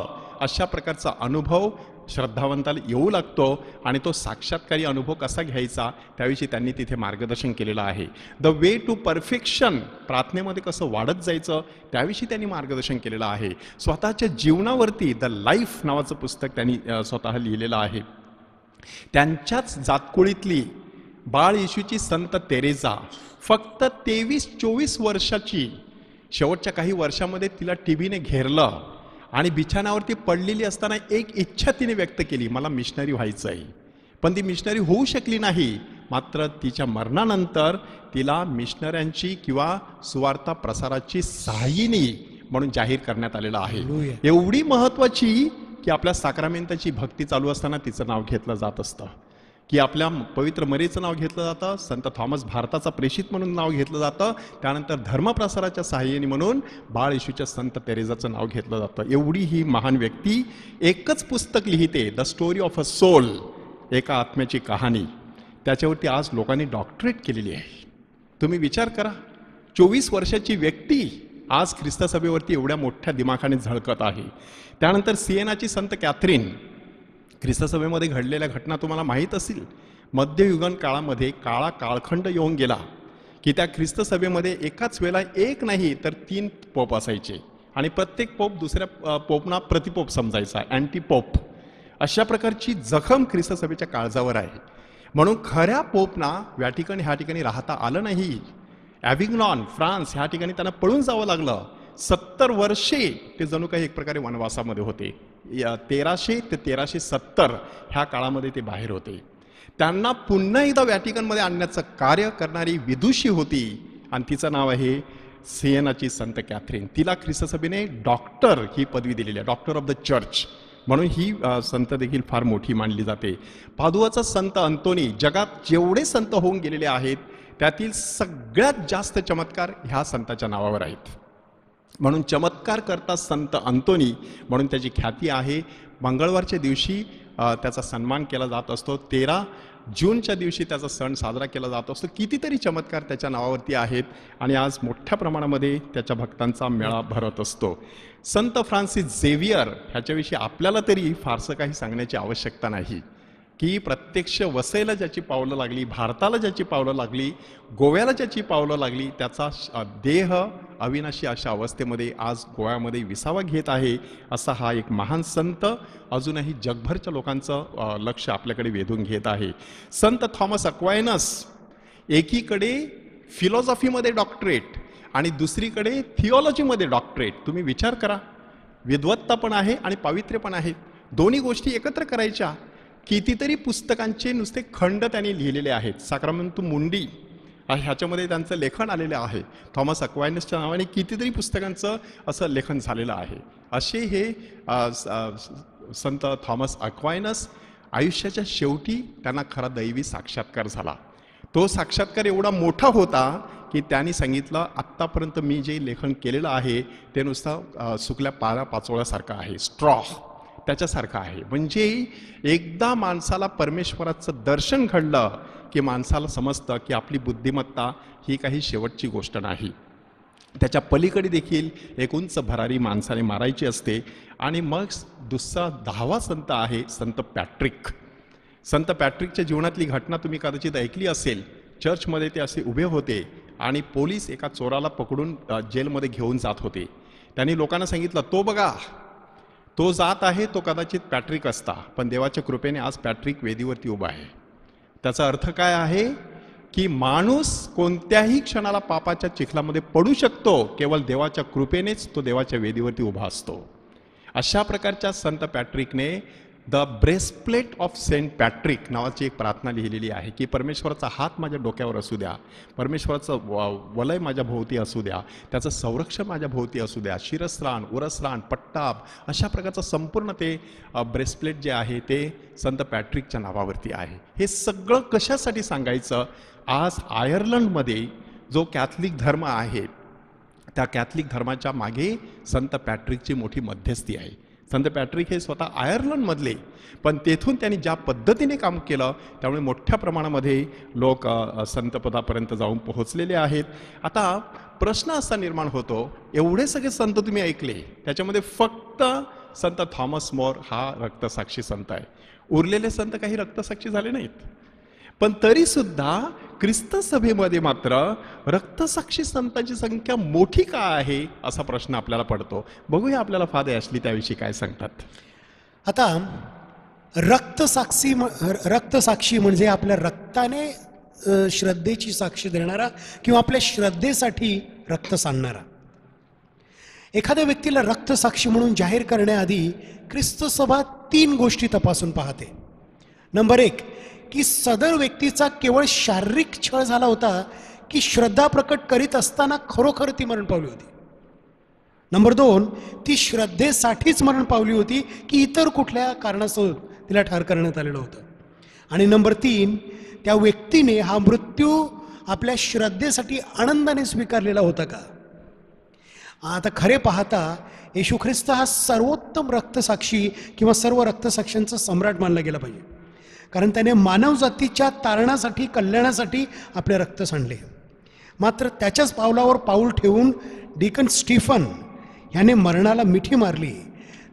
अशा प्रकारचा अनुभव श्रद्धावंताला येऊ लागतो आणि तो साक्षात्कारी अनुभव कसा घ्यायचा त्याविषयी त्यांनी तिथे मार्गदर्शन केलेलं आहे. द वे टू परफेक्शन, प्रार्थनेमध्ये कसं वाढत जायचं त्याविषयी त्यांनी मार्गदर्शन केलेलं आहे. स्वतःच्या जीवनावरती द लाईफ नावाचं पुस्तक त्यांनी स्वतः लिहिलेलं आहे. त्यांच्याच जातकुळीतली बाळ येशूची संत तेरेसा फक्त 23-24 वर्षाची, शेवटच्या काही वर्षामध्ये तिला टीबीने घेरलं आणि बिछाण्यावरती पडलेली असताना एक इच्छा तिने व्यक्त केली, मला मिशनरी व्हायचं आहे. पण ती मिशनरी होऊ शकली नाही. मात्र तिच्या मरणानंतर तिला मिशनऱ्यांची किंवा सुवार्ता प्रसाराची सहाय्यिनी म्हणून जाहीर करण्यात आलेलं आहे. एवढी महत्त्वाची की आपल्या साक्रामेंताची भक्ती चालू असताना तिचं नाव घेतलं जात असतं, की आपल्या पवित्र मरीचं नाव घेतलं जातं, संत थॉमस भारताचा प्रेषित म्हणून नाव घेतलं जातं, त्यानंतर धर्मप्रसाराच्या सहाय्याने म्हणून बाळ येशूच्या संत तेरेसाचं नाव घेतलं जातं. एवढी ही महान व्यक्ती एकच पुस्तक लिहिते, the story of a soul, एका आत्म्याची कहाणी. त्याच्यावरती आज लोकांनी डॉक्टरेट केलेली आहे. तुम्ही विचार करा, 24 वर्षाची व्यक्ती आज ख्रिस्त सभेवरती एवढ्या मोठ्या दिमाखाने झळकत आहे. त्यानंतर सिएनाची संत कॅथरीन, ख्रिस्त सभेमध्ये घडलेल्या घटना तुम्हाला माहीत असतील. मध्ययुगन काळामध्ये काळा काळखंड येऊन गेला की त्या ख्रिस्त सभेमध्ये एकाच वेळेला एक नाही तर 3 पोप असायचे आणि प्रत्येक पोप दुसऱ्या पोपना प्रतिपोप समजायचा, अँटी पोप. अशा प्रकारची जखम ख्रिस्त सभेच्या काळजावर आहे. म्हणून खऱ्या पोपना ह्या ठिकाणी राहता आलं नाही. ॲव्हिग्नॉन फ्रान्स ह्या ठिकाणी त्यांना पळून जावं लागलं. 70 वर्षे ते जणू काही एक प्रकारे वनवासामध्ये होते. 1300 ते 1370 ह्या काळामध्ये ते बाहेर होते. त्यांना पुन्हा एकदा व्हॅटिकनमध्ये आणण्याचं कार्य करणारी विदुषी होती आणि तिचं नाव आहे सिएनाची संत कॅथरीन. तिला ख्रिस्त सभेने डॉक्टर ही पदवी दिलेली आहे, डॉक्टर ऑफ द चर्च म्हणून ही संत देखील फार मोठी मानली जाते. पादुआचा संत अंतोनी, जगात जेवढे संत होऊन गेलेले आहेत त्यातील सगळ्यात जास्त चमत्कार ह्या संताच्या नावावर आहेत. म्हणून चमत्कार करता संत अंतोनी म्हणून त्याची ख्याती आहे. मंगळवारच्या दिवशी त्याचा सन्मान केला जात असतो. 13 जूनच्या दिवशी त्याचा सण साजरा केला जात असतो. कितीतरी चमत्कार त्याच्या नावावरती आहेत आणि आज मोठ्या प्रमाणामध्ये त्याच्या भक्तांचा मेळा भरत असतो. संत फ्रान्सिस झेवियर ह्याच्याविषयी आपल्याला तरी फारसं काही सांगण्याची आवश्यकता नाही की प्रत्यक्ष वसईला ज्याची पावलं लागली, भारताला ज्याची पावलं लागली, गोव्याला ज्याची पावलं लागली, त्याचा देह अविनाशी अशा अवस्थेमध्ये आज गोव्यामध्ये विसावा घेत आहे. असा हा एक महान संत अजूनही जगभरच्या लोकांचं लक्ष आपल्याकडे वेधून घेत आहे. संत थॉमस अक्वायनस, एकीकडे फिलॉसॉफीमध्ये डॉक्टरेट आणि दुसरीकडे थिओलॉजीमध्ये डॉक्टरेट. तुम्ही विचार करा, विद्वत्ता पण आहे आणि पावित्र्य पण आहे. दोन्ही गोष्टी एकत्र करायच्या. कितीतरी पुस्तकांचे नुसते खंड त्यांनी लिहिलेले आहेत. साक्रामेंतो मुंडी ह्याच्यामध्ये त्यांचं लेखन आलेलं आहे. थॉमस अक्वायनसच्या नावाने कितीतरी पुस्तकांचं असं लेखन झालेलं आहे. असे हे संत थॉमस अक्वायनस आयुष्याच्या शेवटी त्यांना खरा दैवी साक्षात्कार झाला. तो साक्षात्कार एवढा मोठा होता की त्यांनी सांगितलं, आत्तापर्यंत मी जे लेखन केलेलं आहे ते नुसतं सुकल्या पाचोळ्यासारखं आहे, स्ट्रॉ त्याच्यासारखं आहे. म्हणजे एकदा माणसाला परमेश्वराचं दर्शन घडलं की माणसाला समजतं की आपली बुद्धिमत्ता ही काही शेवटची गोष्ट नाही. त्याच्या पलीकडे देखील एक उंच भरारी माणसाने मारायची असते. आणि मग दुसरा 10वा संत आहे संत पॅट्रिक. संत पॅट्रिकच्या जीवनातली घटना तुम्ही कदाचित ऐकली असेल. चर्चमध्ये ते असे उभे होते आणि पोलीस एका चोराला पकडून जेलमध्ये घेऊन जात होते. त्यांनी लोकांना सांगितलं, तो बघा, तो जात आहे, तो कदाचित पॅट्रिक असता, पण देवाच्या कृपेने आज पॅट्रिक वेदीवरती उभा आहे. त्याचा अर्थ काय आहे की माणूस कोणत्याही क्षणाला पापाच्या चिखलामध्ये पडू शकतो, केवळ देवाच्या कृपेनेच तो देवाच्या वेदीवरती उभा असतो. अशा प्रकारच्या संत पॅट्रिकने द ब्रेसप्लेट ऑफ सेंट पॅट्रिक नावाची एक प्रार्थना लिहिलेली आहे की परमेश्वराचा हात माझ्या डोक्यावर असू द्या, परमेश्वराचं वलय माझ्या भोवती असू द्या, त्याचं संरक्षण माझ्या भोवती असू द्या, शिरस्त्राण, उरस्त्राण, पट्टाब, अशा प्रकारचं संपूर्ण ते ब्रेसप्लेट जे आहे ते संत पॅट्रिकच्या नावावरती आहे. हे सगळं कशासाठी सांगायचं? आज आयर्लंडमध्ये जो कॅथलिक धर्म आहे त्या कॅथलिक धर्माच्या मागे संत पॅट्रिकची मोठी मध्यस्थी आहे. संत पॅट्रिक हे स्वतः आयर्लंडमधले, पण तेथून त्यांनी ज्या पद्धतीने काम केलं त्यामुळे मोठ्या प्रमाणामध्ये लोक संतपदापर्यंत जाऊन पोहोचलेले आहेत. आता प्रश्न असा निर्माण होतो, एवढे सगळे संत तुम्ही ऐकले, त्याच्यामध्ये फक्त संत थॉमस मोर हा रक्तसाक्षी संत आहे. उरलेले संत काही रक्तसाक्षी झाले नाहीत. पण तरीसुद्धा ख्रिस्त सभेमध्ये मात्र रक्तसाक्षी संतांची संख्या मोठी का आहे असा प्रश्न आपल्याला पडतो. बघूया आपल्याला फादर ॲशली त्याविषयी काय सांगतात. आता रक्तसाक्षी म्हणजे आपल्या रक्ताने श्रद्धेची साक्ष देणारा किंवा आपल्या श्रद्धेसाठी रक्त सांडणारा. एखाद्या व्यक्तीला रक्तसाक्षी म्हणून जाहीर करण्याआधी ख्रिस्त सभा 3 गोष्टी तपासून पाहते. नंबर 1 की सदर व्यक्तीचा केवळ शारीरिक छळ झाला होता की श्रद्धा प्रकट करीत असताना खरोखर ती मरण पावली होती. नंबर 2 ती श्रद्धेसाठीच मरण पावली होती की इतर कुठल्या कारणासह तिला ठार करण्यात आलेलं होतं. आणि नंबर 3 त्या व्यक्तीने हा मृत्यू आपल्या श्रद्धेसाठी आनंदाने स्वीकारलेला होता का. आता खरे पाहता येशू ख्रिस्त हा सर्वोत्तम रक्तसाक्षी किंवा सर्व रक्तसाक्ष्यांचा सम्राट मानला गेला पाहिजे, कारण त्याने मानवजातीच्या तारणासाठी, कल्याणासाठी आपले रक्त सांडले. मात्र त्याच्याच पावलावर पाऊल ठेवून डिकन स्टीफन ह्याने मरणाला मिठी मारली.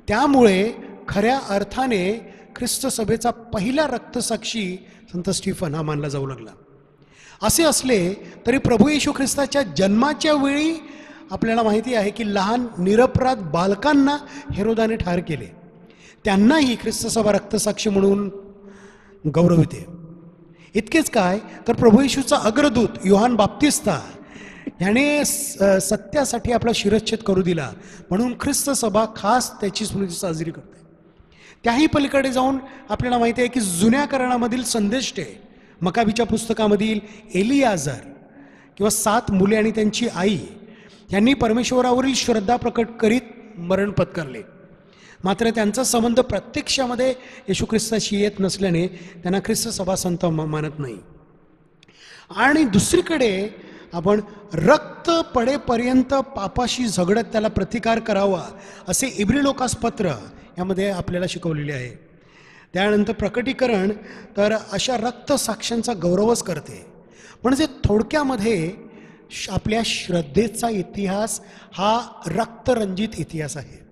त्यामुळे खऱ्या अर्थाने ख्रिस्त सभेचा पहिला रक्तसाक्षी संत स्टीफन हा मानला जाऊ लागला. असे असले तरी प्रभू येशू ख्रिस्ताच्या जन्माच्या वेळी आपल्याला माहिती आहे की लहान निरपराध बालकांना हेरोदाने ठार केले. त्यांनाही ख्रिस्त सभा रक्तसाक्षी म्हणून गौरविते. इतकेच काय तर प्रभू येशूचा अग्रदूत योहान बाप्तिस्ता ह्याने सत्यासाठी आपला शिरच्छेद करू दिला, म्हणून ख्रिस्त सभा खास त्याची स्मृती साजरी करते. त्याही पलीकडे जाऊन आपल्याला माहिती आहे की जुन्या करारामधील संदेष्टे, मकाबीच्या पुस्तकामधील एलियाजार किंवा 7 मुले आणि त्यांची आई यांनी परमेश्वरावरील श्रद्धा प्रकट करीत मरण पत्करले. मात्र त्यांचा संबंध प्रत्यक्षामध्ये येशू ख्रिस्ताशी येत नसल्याने त्यांना ख्रिस्त सभा संत मानत नाही. आणि दुसरीकडे आपण रक्त पडेपर्यंत पापाशी झगडत त्याला प्रतिकार करावा असे इब्री लोकास पत्र यामध्ये आपल्याला शिकवलेले आहे. त्यानंतर प्रकटीकरण तर अशा रक्तसाक्ष्यांचा गौरवच करते. म्हणजे थोडक्यामध्ये आपल्या श्रद्धेचा इतिहास हा रक्तरंजित इतिहास आहे.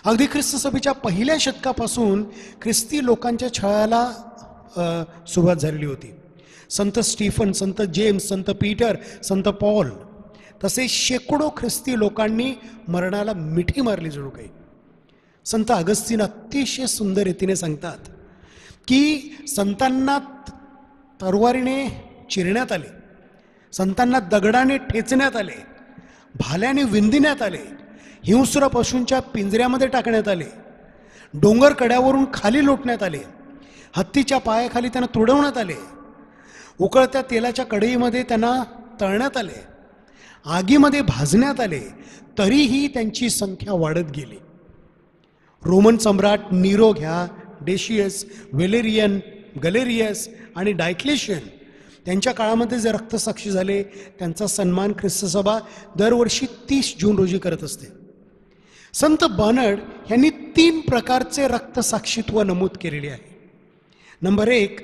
अगदी ख्रिस्त सभेच्या पहिल्या शतकापासून ख्रिस्ती लोकांच्या छळाला सुरुवात झालेली होती. संत स्टीफन, संत जेम्स, संत पीटर, संत पॉल तसे शेकडो ख्रिस्ती लोकांनी मरणाला मिठी मारली जणू काही. संत अगस्तीन अतिशय सुंदर रीतीने सांगतात की संतांना तलवारीने चिरण्यात आले, संतांना दगडाने ठेचण्यात आले, भाल्याने विंदिण्यात आले. हिंस्र पशूंच्या पिंजऱ्यामध्ये टाकण्यात आले, डोंगर कड्यावरून खाली लोटण्यात आले, हत्तीच्या पायाखाली त्यांना तुडवण्यात आले, उकळत्या तेलाच्या कढईमध्ये त्यांना तळण्यात आले, आगीमध्ये भाजण्यात आले, तरीही त्यांची संख्या वाढत गेली. रोमन सम्राट नीरो घ्या, डेशियस, वेलेरियन, गलेरियस आणि डायक्लेशियन त्यांच्या काळामध्ये जे रक्तसाक्षी झाले त्यांचा सन्मान ख्रिस्तसभा दरवर्षी 30 जून रोजी करत असते. संत बर्नार्ड यांनी 3 प्रकारचे रक्तसाक्षीत्व नमूद केलेले आहे. नंबर 1,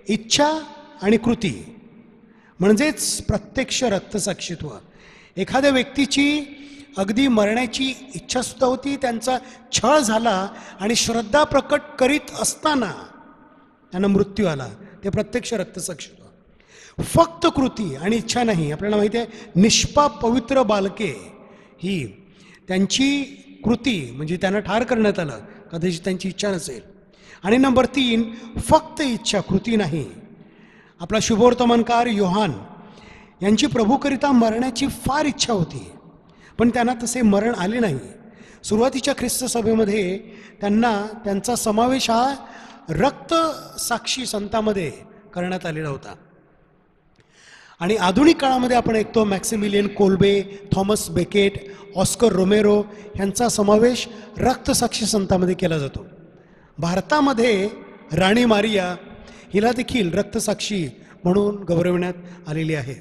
इच्छा आणि कृती, म्हणजेच प्रत्यक्ष रक्तसाक्षीत्व. एखाद्या व्यक्तीची अगदी मरण्याची इच्छा सुद्धा होती, त्यांचा छळ झाला आणि श्रद्धा प्रकट करीत असताना त्यांना मृत्यू आला, ते प्रत्यक्ष रक्तसाक्षीत्व. फक्त कृती आणि इच्छा नाही. आपल्याला माहिती आहे, निष्पाप पवित्र बालके ही त्यांची कृती म्हणजे त्यांना ठार करण्यात आलं, कदाचित त्यांची इच्छा नसेल. आणि नंबर 3, फक्त इच्छा, कृती नाही. आपला शुभवर्तमानकार योहान यांची प्रभूकरिता मरण्याची फार इच्छा होती, पण त्यांना तसे मरण आले नाही. सुरुवातीच्या ख्रिस्त सभेमध्ये त्यांचा समावेश हा रक्तसाक्षी संतांमध्ये करण्यात आलेला होता. आणि आधुनिक काळामध्ये आपण ऐकतो Maximilian Kolbe, Thomas Becket, Oscar Romero यांचा समावेश रक्तसाक्षी संतांमध्ये केला जातो. भारतामध्ये राणी मारिया हिला देखील रक्तसाक्षी म्हणून गौरविण्यात आलेली आहे.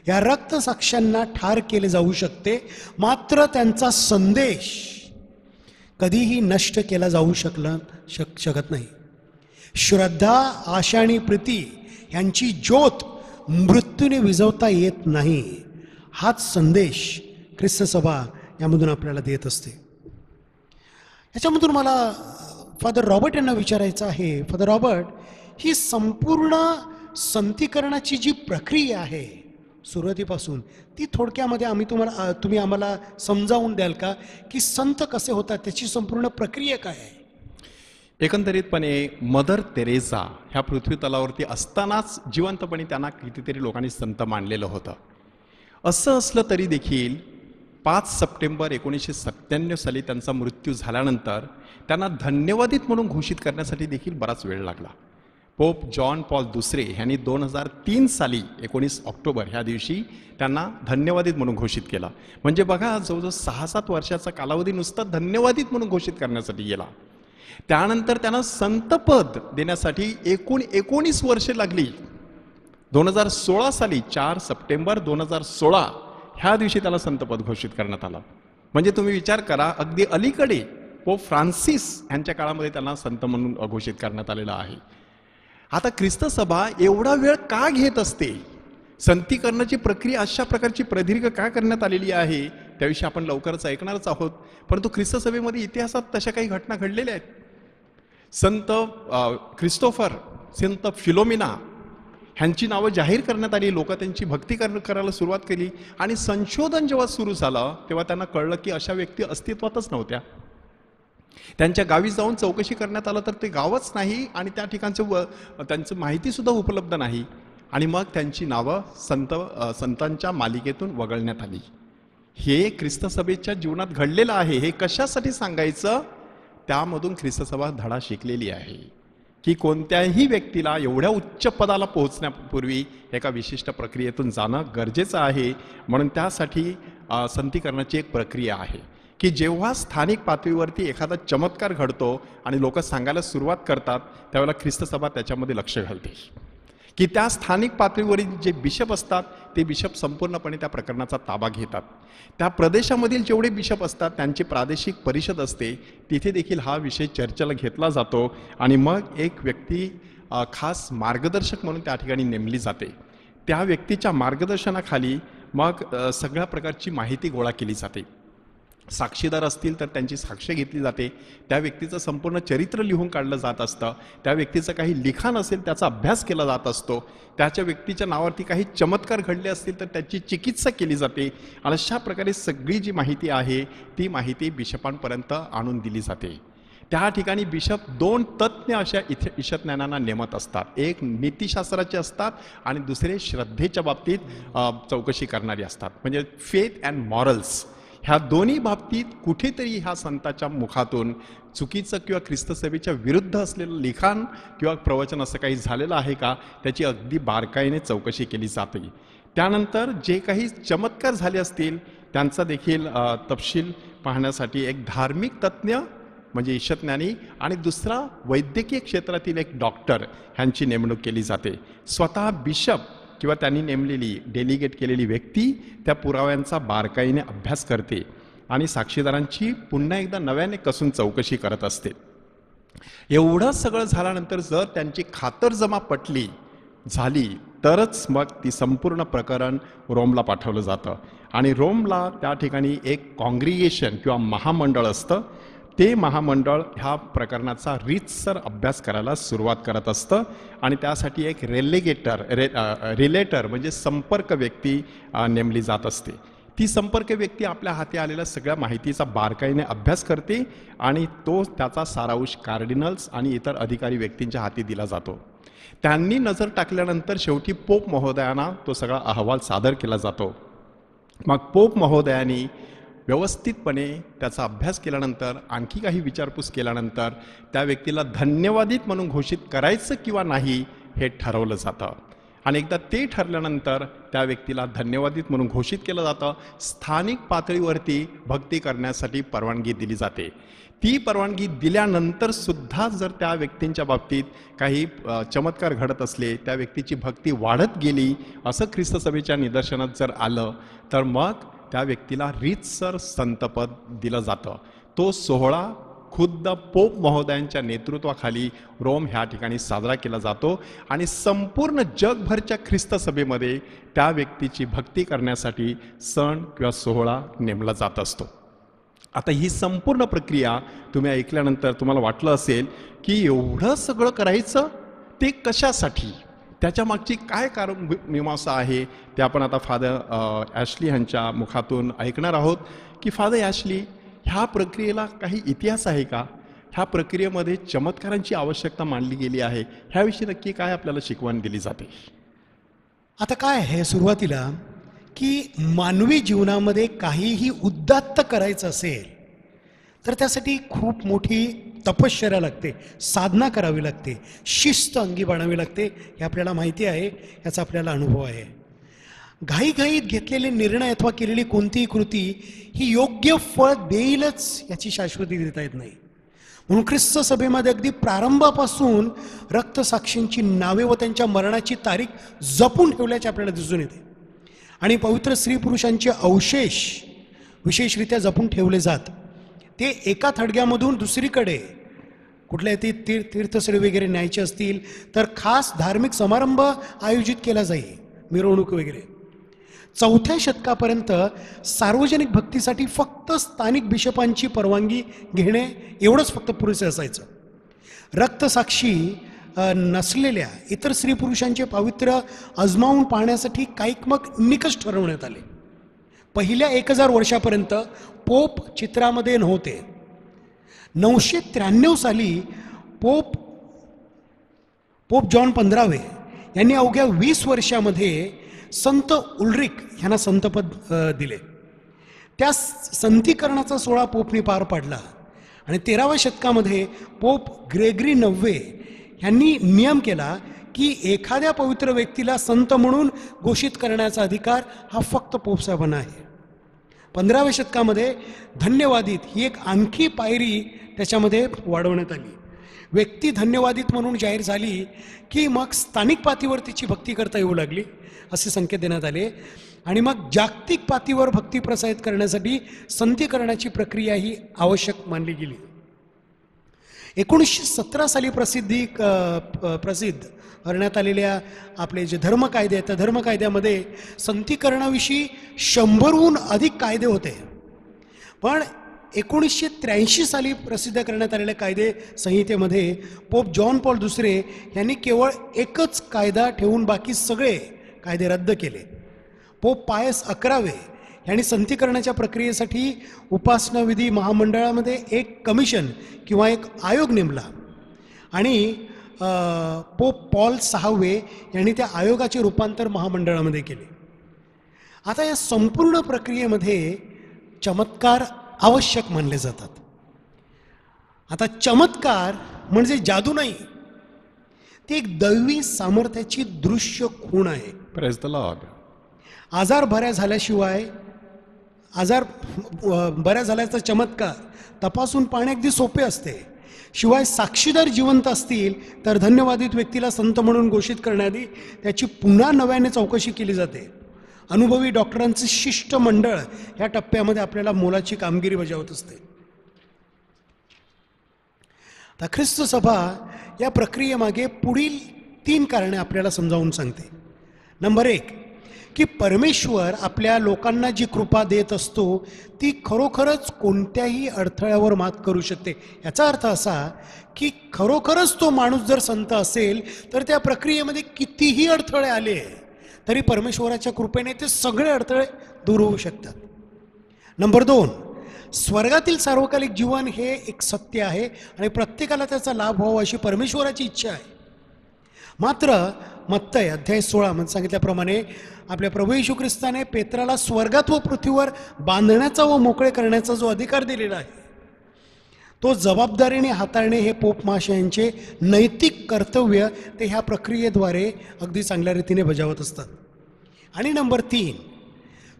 या रक्तसाक्ष्यांना ठार केले जाऊ शकते, मात्र त्यांचा संदेश कधीही नष्ट केला जाऊ शकत नाही. श्रद्धा, आशा आणि प्रीती यांची ज्योत मृत्यूने विझवता येत नाही, हाच संदेश ख्रिस्त सभा यामधून आपल्याला देत असते. याच्यामधून मला फादर रॉबर्ट यांना विचारायचं आहे, फादर रॉबर्ट, ही संपूर्ण संतीकरणाची जी प्रक्रिया आहे सुरुवातीपासून, ती थोडक्यामध्ये तुम्ही आम्हाला समजावून द्याल का, की संत कसे होतात, त्याची संपूर्ण प्रक्रिया काय आहे? एकंदरीतपणे मदर तेरेसा ह्या पृथ्वी तलावरती असतानाच जिवंतपणे त्यांना कितीतरी लोकांनी संत मानलेलं होतं. असं असलं तरी देखील 5 सप्टेंबर 1997 साली त्यांचा मृत्यू झाल्यानंतर त्यांना धन्यवादित म्हणून घोषित करण्यासाठी देखील बराच वेळ लागला. पोप जॉन पॉल दुसरे यांनी 2003 साली 19 ऑक्टोबर ह्या दिवशी त्यांना धन्यवादित म्हणून घोषित केला. म्हणजे बघा, जवळजवळ 6-7 वर्षाचा कालावधी नुसता धन्यवादित म्हणून घोषित करण्यासाठी गेला. त्यानंतर त्यांना संतपद देण्यासाठी एकूण 19 वर्षे लागली. 2016 साली 4 सप्टेंबर 2016 ह्या दिवशी त्याला संतपद घोषित करण्यात आलं. म्हणजे तुम्ही विचार करा, अगदी अलीकडे पोप फ्रान्सिस यांच्या काळामध्ये त्यांना संत म्हणून घोषित करण्यात आलेलं आहे. आता ख्रिस्त सभा एवढा वेळ का घेत असते, संतीकरणाची प्रक्रिया अशा प्रकारची प्रदीर्घ का करण्यात आलेली आहे, त्याविषयी आपण लवकरच ऐकणारच आहोत. परंतु ख्रिस्त सभेमध्ये इतिहासात तशा काही घटना घडलेल्या आहेत. संत क्रिस्तोफर, संत फिलोमिना ह्यांची नावं जाहीर करण्यात आली, लोक त्यांची भक्ती करायला सुरुवात केली. आणि संशोधन जेव्हा सुरू झालं तेव्हा त्यांना कळलं की अशा व्यक्ती अस्तित्वातच नव्हत्या. त्यांच्या गावी जाऊन चौकशी करण्यात आलं तर ते गावच नाही आणि त्या त्यांचं माहितीसुद्धा उपलब्ध नाही. आणि मग त्यांची नावं संतांच्या मालिकेतून वगळण्यात आली. हे ख्रिस्त सभेच्या जीवनात घडलेलं आहे. हे कशासाठी सांगायचं, त्यामधून ख्रिस्त सभा धडा शिकलेली आहे की कोणत्याही व्यक्तीला एवढ्या उच्च पदाला पोहोचण्यापूर्वी एका विशिष्ट प्रक्रियेतून जाणं गरजेचं आहे. म्हणून त्यासाठी संतीकरणाची एक प्रक्रिया आहे की जेव्हा स्थानिक पातळीवरती एखादा चमत्कार घडतो आणि लोक सांगायला सुरुवात करतात, त्यावेळेला ख्रिस्त सभा त्याच्यामध्ये लक्ष घालते की त्या स्थानिक पातळीवरील जे बिशप असतात ते बिशप संपूर्णपणे त्या प्रकरणाचा ताबा घेतात. त्या प्रदेशामधील जेवढे बिशप असतात त्यांची प्रादेशिक परिषद असते, तिथे देखील हा विषय चर्चेला घेतला जातो. आणि मग एक व्यक्ती खास मार्गदर्शक म्हणून त्या ठिकाणी नेमली जाते. त्या व्यक्तीच्या मार्गदर्शनाखाली मग सगळ्या प्रकारची माहिती गोळा केली जाते. साक्षीदार असतील तर त्यांची साक्ष घेतली जाते. त्या व्यक्तीचं संपूर्ण चरित्र लिहून काढलं जात असतं. त्या व्यक्तीचं काही लिखाण असेल त्याचा अभ्यास केला जात असतो. त्याच्या व्यक्तीच्या नावावरती काही चमत्कार घडले असतील तर त्याची चिकित्सा केली जाते. अशा प्रकारे सगळी जी माहिती आहे ती माहिती बिशपांपर्यंत आणून दिली जाते. त्या ठिकाणी बिशप 2 तज्ज्ञ अशा ईशज्ञानांना नेमत असतात. एक नीतिशास्त्राचे असतात आणि दुसरे श्रद्धेच्या बाबतीत चौकशी करणारे असतात. म्हणजे फेथ अँड मॉरल्स ह्या दोन्ही बाबतीत कुठेतरी ह्या संताच्या मुखातून चुकीचं किंवा ख्रिस्तसेवेच्या विरुद्ध असलेलं लिखाण किंवा प्रवचन असं काही झालेलं आहे का, त्याची अगदी बारकाईने चौकशी केली जाते. त्यानंतर जे काही चमत्कार झाले असतील त्यांचा देखील तपशील पाहण्यासाठी एक धार्मिक तज्ज्ञ म्हणजे ईशज्ञानी आणि दुसरा वैद्यकीय क्षेत्रातील एक डॉक्टर ह्यांची नेमणूक केली जाते. स्वतः बिशप किंवा त्यांनी नेमलेली डेलिगेट केलेली व्यक्ती त्या पुराव्यांचा बारकाईने अभ्यास करते आणि साक्षीदारांची पुन्हा एकदा नव्याने कसून चौकशी करत असते. एवढं सगळं झाल्यानंतर जर त्यांची खातरजमा पटली झाली तरच मग ती संपूर्ण प्रकरण रोमला पाठवलं जातं आणि रोमला त्या ठिकाणी एक कॉंग्रिगेशन किंवा महामंडळ असतं. ते महामंडळ ह्या प्रकरणाचा रीतसर अभ्यास करायला सुरुवात करत असतं आणि त्यासाठी एक रिलेटर म्हणजे संपर्क व्यक्ती नेमली जात असते. ती संपर्क व्यक्ती आपल्या हाती आलेल्या सगळ्या माहितीचा बारकाईने अभ्यास करते आणि तो त्याचा सारांश कार्डिनल्स आणि इतर अधिकारी व्यक्तींच्या हाती दिला जातो. त्यांनी नजर टाकल्यानंतर शेवटी पोप महोदयांना तो सगळा अहवाल सादर केला जातो. मग पोप महोदयांनी व्यवस्थितपणे त्याचा अभ्यास केल्यानंतर आणखी काही विचारपूस केल्यानंतर त्या व्यक्तीला धन्यवादित म्हणून घोषित करायचं किंवा नाही हे ठरवलं जातं आणि एकदा ते ठरल्यानंतर त्या व्यक्तीला धन्यवादित म्हणून घोषित केलं जातं. स्थानिक पातळीवरती भक्ती करण्यासाठी परवानगी दिली जाते. ती परवानगी दिल्यानंतर सुद्धा जर त्या व्यक्तींच्या बाबतीत काही चमत्कार घडत असले, त्या व्यक्तीची भक्ती वाढत गेली असं ख्रिस्त सभेच्या निदर्शनात जर आलं तर मग त्या व्यक्तीला रीतसर संतपद दिलं जातं. तो सोहळा खुद्द पोप महोदयांच्या नेतृत्वाखाली रोम ह्या ठिकाणी साजरा केला जातो आणि संपूर्ण जगभरच्या ख्रिस्त सभेमध्ये त्या व्यक्तीची भक्ती करण्यासाठी सण किंवा सोहळा नेमला जात असतो. आता ही संपूर्ण प्रक्रिया तुम्ही ऐकल्यानंतर तुम्हाला वाटलं असेल की एवढं सगळं करायचं ते कशासाठी, त्याच्या मागची काय कारण मीमांसा आहे, ते आपण आता फादर ॲशली ह्यांच्या मुखातून ऐकणार आहोत की फादर ॲशली, ह्या प्रक्रियेला काही इतिहास आहे का, ह्या प्रक्रियेमध्ये चमत्कारांची आवश्यकता मानली गेली आहे, ह्याविषयी नक्की काय आपल्याला शिकवण दिली जाते? आता काय आहे सुरुवातीला की मानवी जीवनामध्ये काहीही उद्दात्त करायचं असेल तर त्यासाठी खूप मोठी तपश्चर्या लागते, साधना करावी लागते, शिस्त अंगी बाळगावी लागते. हे आपल्याला माहिती आहे, याचा आपल्याला अनुभव आहे. घाईघाईत घेतलेले निर्णय अथवा केलेली कोणतीही कृती ही योग्य फळ देईलच याची शाश्वती देता येत नाही. म्हणून ख्रिस्त सभेमध्ये अगदी प्रारंभापासून रक्तसाक्षींची नावे व त्यांच्या मरणाची तारीख जपून ठेवल्याचे आपल्याला दिसून येते आणि पवित्र स्त्री पुरुषांचे अवशेष विशेषरित्या जपून ठेवले जात. ते एका थडग्यामधून दुसरीकडे कुठल्या तीर्थस्थळी वगैरे न्यायचे असतील तर खास धार्मिक समारंभ आयोजित केला जाईल, मिरवणूक वगैरे. 4थ्या शतकापर्यंत सार्वजनिक भक्तीसाठी फक्त स्थानिक बिशपांची परवानगी घेणे एवढंच फक्त पुरेसे असायचं. रक्तसाक्षी नसलेल्या इतर स्त्री पुरुषांचे पावित्र्य अजमावून पाहण्यासाठी काही मग निकष ठरवण्यात आले. पहिल्या 1000 वर्षापर्यंत पोप चित्रामध्ये नव्हते. 993 साली पोप जॉन 15वे यांनी अवघ्या 20 वर्षामध्ये संत उल्रिक यांना संतपद दिले. त्या संतीकरणाचा सोहळा पोपनी पार पाडला आणि 13व्या शतकामध्ये पोप ग्रेगरी 9वे यांनी नियम केला की एखाद्या पवित्र व्यक्तीला संत म्हणून घोषित करण्याचा अधिकार हा फक्त पोपसाहेबांना आहे. 15व्या शतकामध्ये धन्यवादित ही एक आणखी पायरी त्याच्यामध्ये वाढवण्यात आली. व्यक्ती धन्यवादित म्हणून जाहीर झाली की मग स्थानिक पातळीवर तिची भक्ती करता येऊ लागली असे संकेत देण्यात आले आणि मग जागतिक पातळीवर भक्ती प्रसारित करण्यासाठी संतीकरणाची प्रक्रिया ही आवश्यक मानली गेली. 1917 साली प्रसिद्ध करण्यात आलेल्या आपले जे धर्मकायदे आहेत त्या धर्मकायद्यामध्ये संतीकरणाविषयी 100हून अधिक कायदे होते. पण 1983 साली प्रसिद्ध करण्यात आलेल्या कायदे संहितेमध्ये पोप जॉन पॉल दुसरे यांनी केवळ एकच कायदा ठेवून बाकी सगळे कायदे रद्द केले. पोप पायस 11वे यांनी संतीकरणाच्या प्रक्रियेसाठी उपासना विधी महामंडळामध्ये एक कमिशन किंवा एक आयोग नेमला आणि पोप पॉल 6वे यांनी त्या आयोगाचे रूपांतर महामंडळामध्ये केले. आता या संपूर्ण प्रक्रियेमध्ये चमत्कार आवश्यक मानले जातात. आता चमत्कार म्हणजे जादू नाही, ती एक दैवी सामर्थ्याची दृश्य खूण आहे. Praise the Lord. आजार बऱ्या झाल्याशिवाय, आजार बऱ्या झाल्याचा चमत्कार तपासून पाहणे अगदी सोपे असते. शिवाय साक्षीदार जिवंत असतील तर धन्यवादित व्यक्तीला संत म्हणून घोषित करण्याआधी त्याची पुन्हा नव्याने चौकशी केली जाते. अनुभवी डॉक्टरांचे शिष्ट मंडळ या टप्प्यामध्ये आपल्याला मोलाची कामगिरी बजावत असते. आता ख्रिस्त सभा या प्रक्रियेमागे पुढील 3 कारणे आपल्याला समजावून सांगते. नंबर 1, की परमेश्वर आपल्या लोकांना जी कृपा देत असतो ती खरोखरच कोणत्याही अडथळ्यावर मात करू शकते. याचा अर्थ असा की खरोखरच तो माणूस जर संत असेल तर त्या प्रक्रियेमध्ये कितीही अडथळे आले तरी परमेश्वराच्या कृपेने ते सगळे अडथळे दूर होऊ शकतात. नंबर 2, स्वर्गातील सार्वकालिक जीवन हे एक सत्य आहे आणि प्रत्येकाला त्याचा लाभ व्हावा अशी परमेश्वराची इच्छा आहे. मात्र मत्तय अध्याय 16 मध्ये सांगितल्याप्रमाणे आपल्या प्रभू येशू ख्रिस्ताने पेत्राला स्वर्गात व पृथ्वीवर बांधण्याचा व मोकळे करण्याचा जो अधिकार दिलेला आहे तो जबाबदारीने हाताळणे हे पोप महाशयांचे नैतिक कर्तव्य ते ह्या प्रक्रियेद्वारे अगदी चांगल्या रीतीने बजावत असतात. आणि नंबर 3,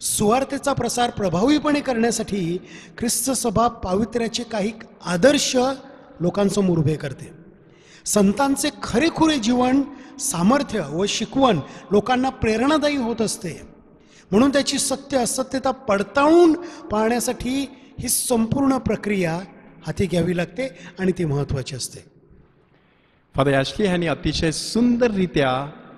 सुवार्तेचा प्रसार प्रभावीपणे करण्यासाठी ख्रिस्त सभा पावित्र्याचे काही आदर्श लोकांसमोर उभे करते. संतांचे खरेखुरे जीवन, सामर्थ्य व शिकवण लोकांना प्रेरणादायी होत असते. म्हणून त्याची सत्य असत्यता पडताळून पाहण्यासाठी ही संपूर्ण प्रक्रिया हाती घ्यावी लागते आणि ती महत्त्वाची असते. फादर ॲशली ह्यांनी अतिशय सुंदररित्या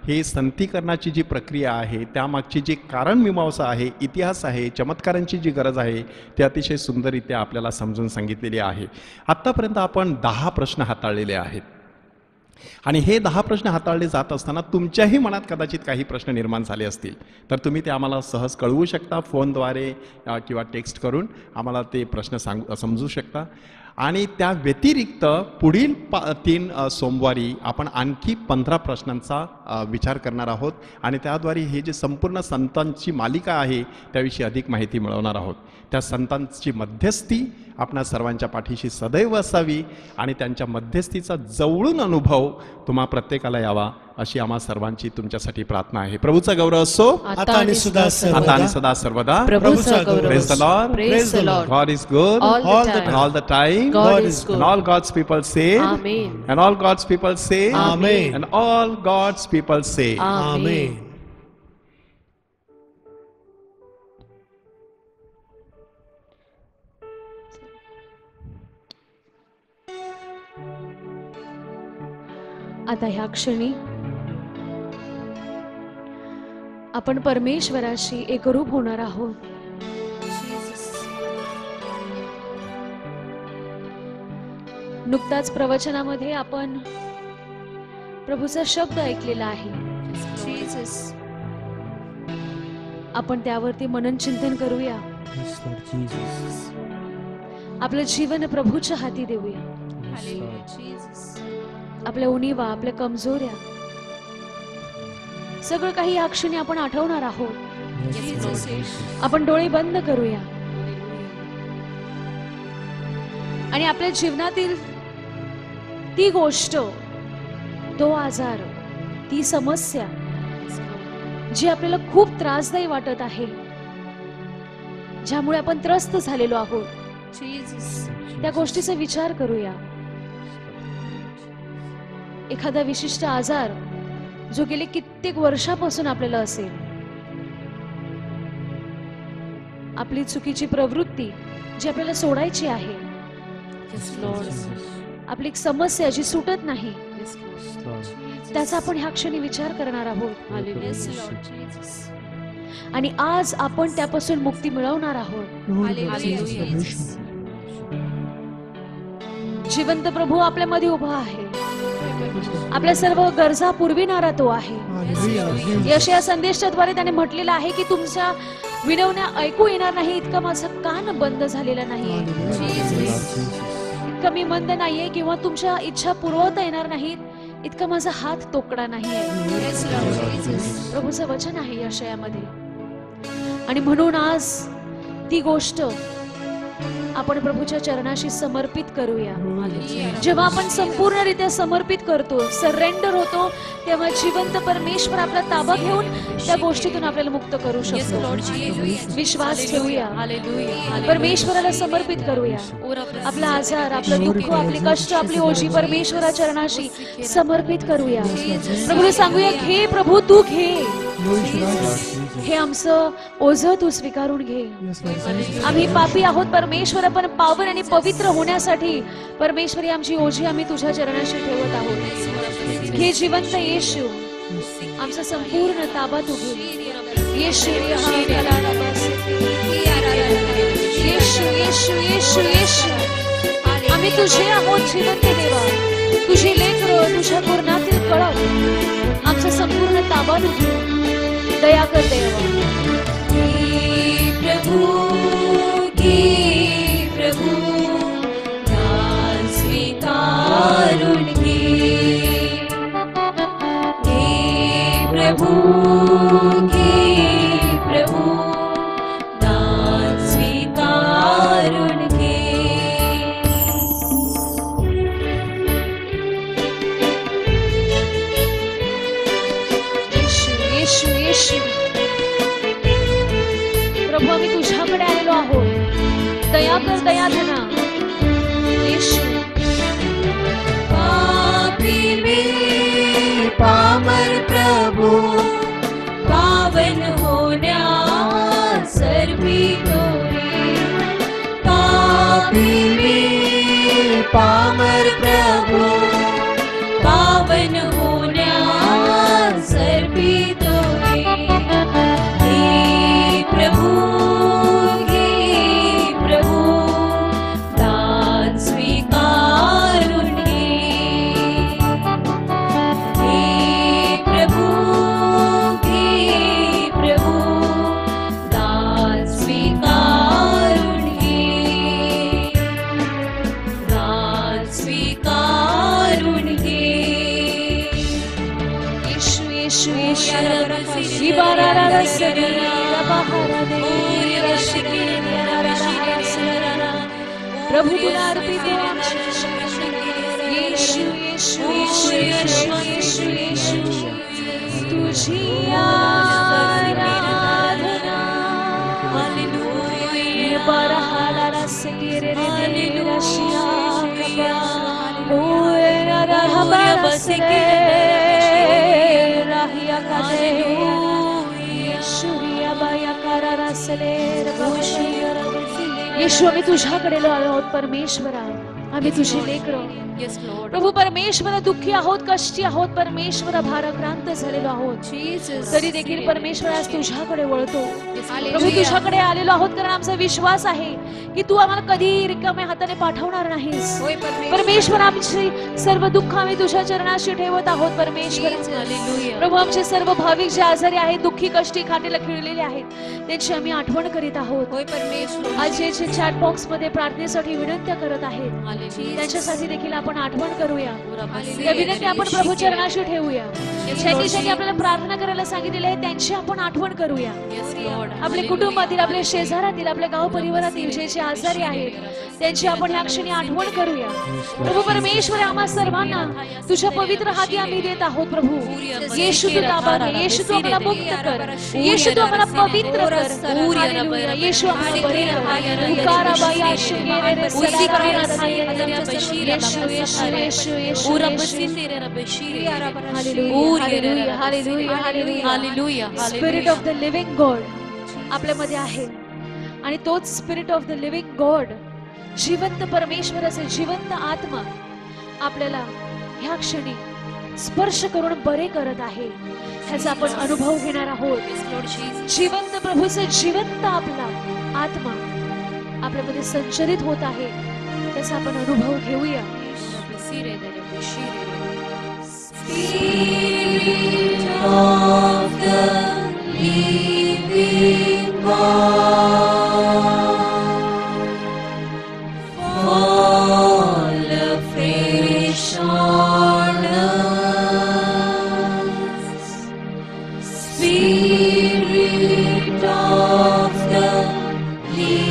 हे संतीकरणाची जी प्रक्रिया आहे त्यामागची जी कारणमीमांसा आहे, इतिहास आहे, चमत्कारांची जी गरज आहे ते अतिशय सुंदररित्या आपल्याला समजून सांगितलेली आहे. आत्तापर्यंत आपण 10 प्रश्न हाताळलेले आहेत आणि हे 10 प्रश्न हाताळले जात असताना तुमच्याही मनात कदाचित काही प्रश्न निर्माण झाले असतील तर तुम्ही ते आम्हाला सहज कळवू शकता. फोनद्वारे किंवा टेक्स्ट करून आम्हाला ते प्रश्न समजू शकता. आणि त्या व्यतिरिक्त पुढील 3 सोमवारी आपण आणखी 15 प्रश्नांचा विचार करणार आहोत आणि त्याद्वारे हे जे संपूर्ण संतांची मालिका आहे त्याविषयी अधिक माहिती मिळवणार आहोत. त्या संतांची मध्यस्थी आपणा सर्वांच्या पाठीशी सदैव असावी आणि त्यांच्या मध्यस्थीचा जवळून अनुभव तुम्हा प्रत्येकाला यावा अशी आम्हा सर्वांची तुमच्यासाठी प्रार्थना आहे. प्रभूचा गौरव असो आता आणि सदा आता आणि सदा सर्वदा. प्रभूचा गौरव. Praise the Lord. Praise the Lord. God is good All the time. and all the time. God is good. And all God's people say Amen. and all God's people say Amen. and all God's people say आमेन. आता ह्या क्षणी आपण परमेश्वराशी एकरूप होणार आहोत. नुकताच प्रवचनामध्ये आपण प्रभूचा शब्द ऐकलेला आहे. आपण त्यावरती मनन चिंतन करूया. आपलं जीवन प्रभूच्या हाती देऊया. आपल्या उणीवा, आपल्या कमजोऱ्या सगळं काही या क्षणी आपण आठवणार आहोत. आपण डोळे बंद करूया आणि आपल्या जीवनातील ती गोष्ट, तो आजार, ती समस्या जी आपल्याला खूप त्रासदायी वाटत आहे, ज्यामुळे आपण त्रस्त झालेलो आहोत, त्या गोष्टीचा विचार करूया. एखादा विशिष्ट आजार जो गेले कित्येक वर्षापासून आपल्याला असेल, आपली चुकीची प्रवृत्ती जी आपल्याला सोडायची आहे, आपली एक समस्या जी सुटत नाही, त्याचा आपण ह्या क्षणी विचार करणार आहोत. आणि आज आपण त्यापासून मुक्ती मिळवणार आहोत. जिवंत प्रभू आपल्यामध्ये उभा आहे. आपल्या सर्व गरजा पुरविणारा तो आहे. यशया संदेशाद्वारे त्याने म्हटलेलं आहे की तुमच्या विनवण्या ऐकू येणार नाही इतका माझा कान बंद झालेला नाही, इतका मी मंद नाहीये किंवा तुमच्या इच्छा पुरवता येणार नाहीत इतका माझा हात तोकडा नाहीये. प्रभूचं वचन आहे यशयामध्ये. आणि म्हणून आज ती गोष्ट आपण प्रभूच्या चरणाशी समर्पित करूया. जेव्हा आपण संपूर्णरित्या समर्पित करतो, सरेंडर होतो, तेव्हा जिवंत परमेश्वर आपला ताबा घेऊन त्या गोष्टीतून आपल्याला मुक्त करू शकतो. विश्वास ठेवूया, परमेश्वराला समर्पित करूया. आपला आजार, आपलं दुःख, आपली कष्ट, आपली ओझी परमेश्वरा चरणाशी समर्पित करूया. प्रभूला सांगूया, घे प्रभू, तू घे. हे आमचं ओझं तू स्वीकारून घे. आम्ही पापी आहोत परमेश्वर, पण पावन आणि पवित्र होण्यासाठी परमेश्वरी आमची ओझी आम्ही तुझ्या चरणाशी ठेवत आहोत. घे जिवंत येशू, आमचा संपूर्ण ताबा तू घे. येशू येशू येशू येशू येशू, आम्ही तुझे आहोत जिवंत देवा, तुझी लेकरं, तुझ्या पूर्णातील कळप, आमचा संपूर्ण ताबा तू घे. दया कर देवा. प्रभु की प्रभु दान स्वीकारून घे. प्रभु की प्रभु दान स्वीकारून घे. येशू येशू येशू, प्रभू आम्ही तुझ्याकडे आलेलो आहोत. दया कर दयाधना. येशू पापी में पामर प्रभु पावन होण्या सर्वी तोरी. पापी में पामर प्रभु पावन होण्या सर्वी तोरी. हे प्रभु दान स्वीकारून घे. हे प्रभु दान स्वीकारून घे. दान स्वीकारून घे. येशू येशू येशू, इबारारा रसगीरा बहारा दे. प्रभु तुला अर्पित आहे आमची. येशू येशू येशू येशू येशू, तुझी आराधना. हालेलुया. बरहाला रसगीरे रे रशिया ओ रा बसके राहिया कादे. येशूया बाया कारा रसले येशू, आम्ही तुझ्याकडे आलो आहोत परमेश्वरा. आम्ही तुझी लेकरं प्रभू परमेश्वर, दुःखी आहोत, कष्टी आहोत परमेश्वर, भाराक्रांत झालेलो आहोत. तरी देखील परमेश्वर आज तुझ्याकडे वळतो. प्रभू तुझ्याकडे आलेलो आहोत कारण आमचा विश्वास आहे की तू आम्हाला कधी रिकाम्या हाताने पाठवणार नाहीस. परमेश्वर आमची सर्व दुःख आम्ही तुझ्या चरणाशी ठेवत आहोत परमेश्वर. प्रभू आमचे सर्व भाविक जे आजारी आहेत, दुःखी कष्टी खाटेला खिळलेले आहेत, त्यांची आम्ही आठवण करीत आहोत. आज जे चॅट बॉक्स मध्ये प्रार्थनेसाठी विनंत्या करत आहेत त्यांच्यासाठी देखील आपण आठवण करूया. त्या विनंती आपण प्रभू चरणाशी ठेवूया. ज्यांनी आपल्याला प्रार्थना करायला सांगितलेले आहे त्यांची आपण आठवण करूया. आपले कुटुंबातील, आपल्या शेजारातील, आपल्या गाव परिवारातील जे जे आजारी आहेत त्यांची आपण या क्षणी आठवण करूया. प्रभू परमेश्वर, आम्हा सर्वांना तुझ्या पवित्र हाती आम्ही देत आहोत. प्रभू येशू तू ताबा घे. येशू तू आम्हाला मुक्त कर. येशू तू आम्हाला पवित्र कर. हालेलुया. येशू आम्हाला बरे कर. उकारा बाया शिगेरे रे सलारा Yeshu Yeshu Yeshu Yeshu hallelujah hallelujah hallelujah. Spirit of the living God आपल्यामध्ये आहे आणि तोच spirit of the living God, जिवंत परमेश्वराचे जिवंत आत्मा आपल्याला ह्या क्षणी स्पर्श करून बरे करत आहे. ह्याचा आपण अनुभव घेणार आहोत. जिवंत प्रभूचे जिवंत आपला आत्मा आपल्यामध्ये संचरित होत आहे, त्याचा आपण अनुभव घेऊया. Spirit of the living God, fall afresh on us. Spirit of the living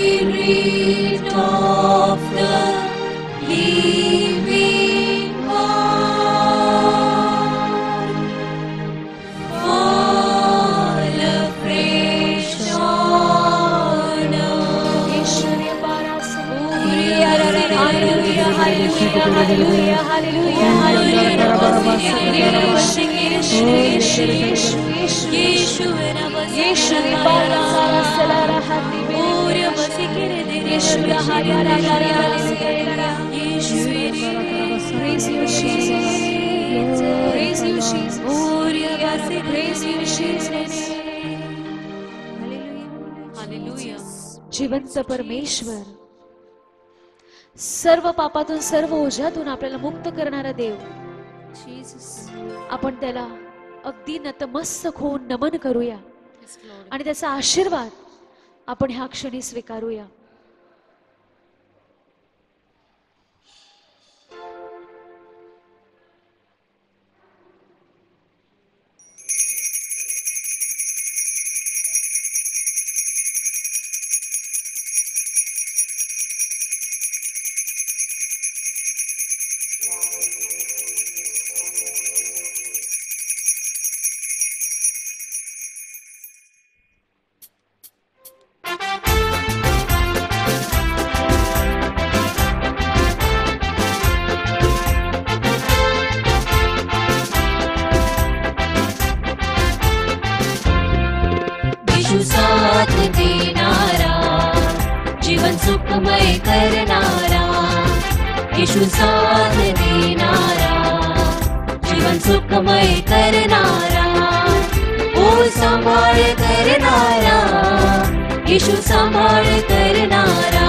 Spirit of the living God, fall afresh on us. Hallelujah, hallelujah, hallelujah, hallelujah, जिवंत परमेश्वर, सर्व पापातून सर्व ओझ्यातून आपल्याला मुक्त करणारा देव, आपण त्याला अगदी नतमस्तक होऊन नमन करूया आणि त्याचा आशीर्वाद आपण ह्या क्षणी स्वीकारूया. यीशु साथ देणारा, जीवन सुखमय करणारा, यीशु साथ देणारा, जीवन सुखमय करणारा, ओ सांभाळ करणारा, यीशु सांभाळ करणारा,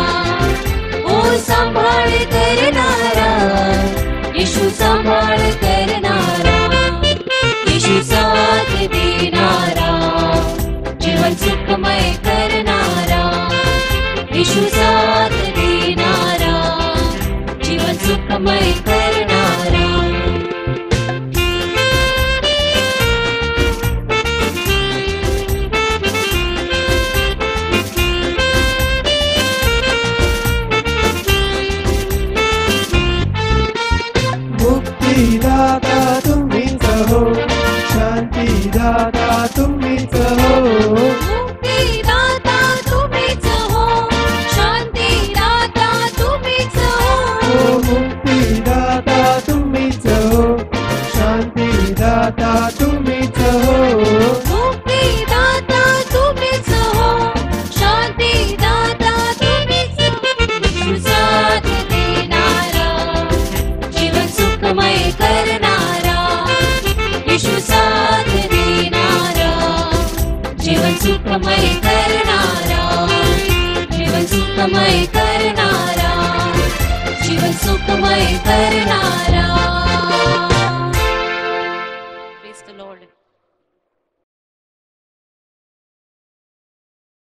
ओ सांभाळ करणारा, यीशु सांभाळ करणारा, यीशु साथ देणारा, जीवन सुखमय करणारा, यीशु साथ देणारा, जीवन सुखमय करणारा. मुक्तिदाता तुम्हीच हो, शांतिदाता तुम्हीच हो, मुक्तिदाता तुम्हीच हो, शांतिदाता तुम्हीच हो, मुक्तिदाता तुम्हीच हो, शांतिदाता तुम्हीच हो, मुक्तिदाता तुम्हीच हो, शांतिदाता तुम्हीच हो. यीशु साथ देणारा, जीवन सुखमय करणारा, यीशु साथ देणारा, जीवन सुखमय करणारा, जीवन सुखमय करणारा, जीवन सुखमय करणारा.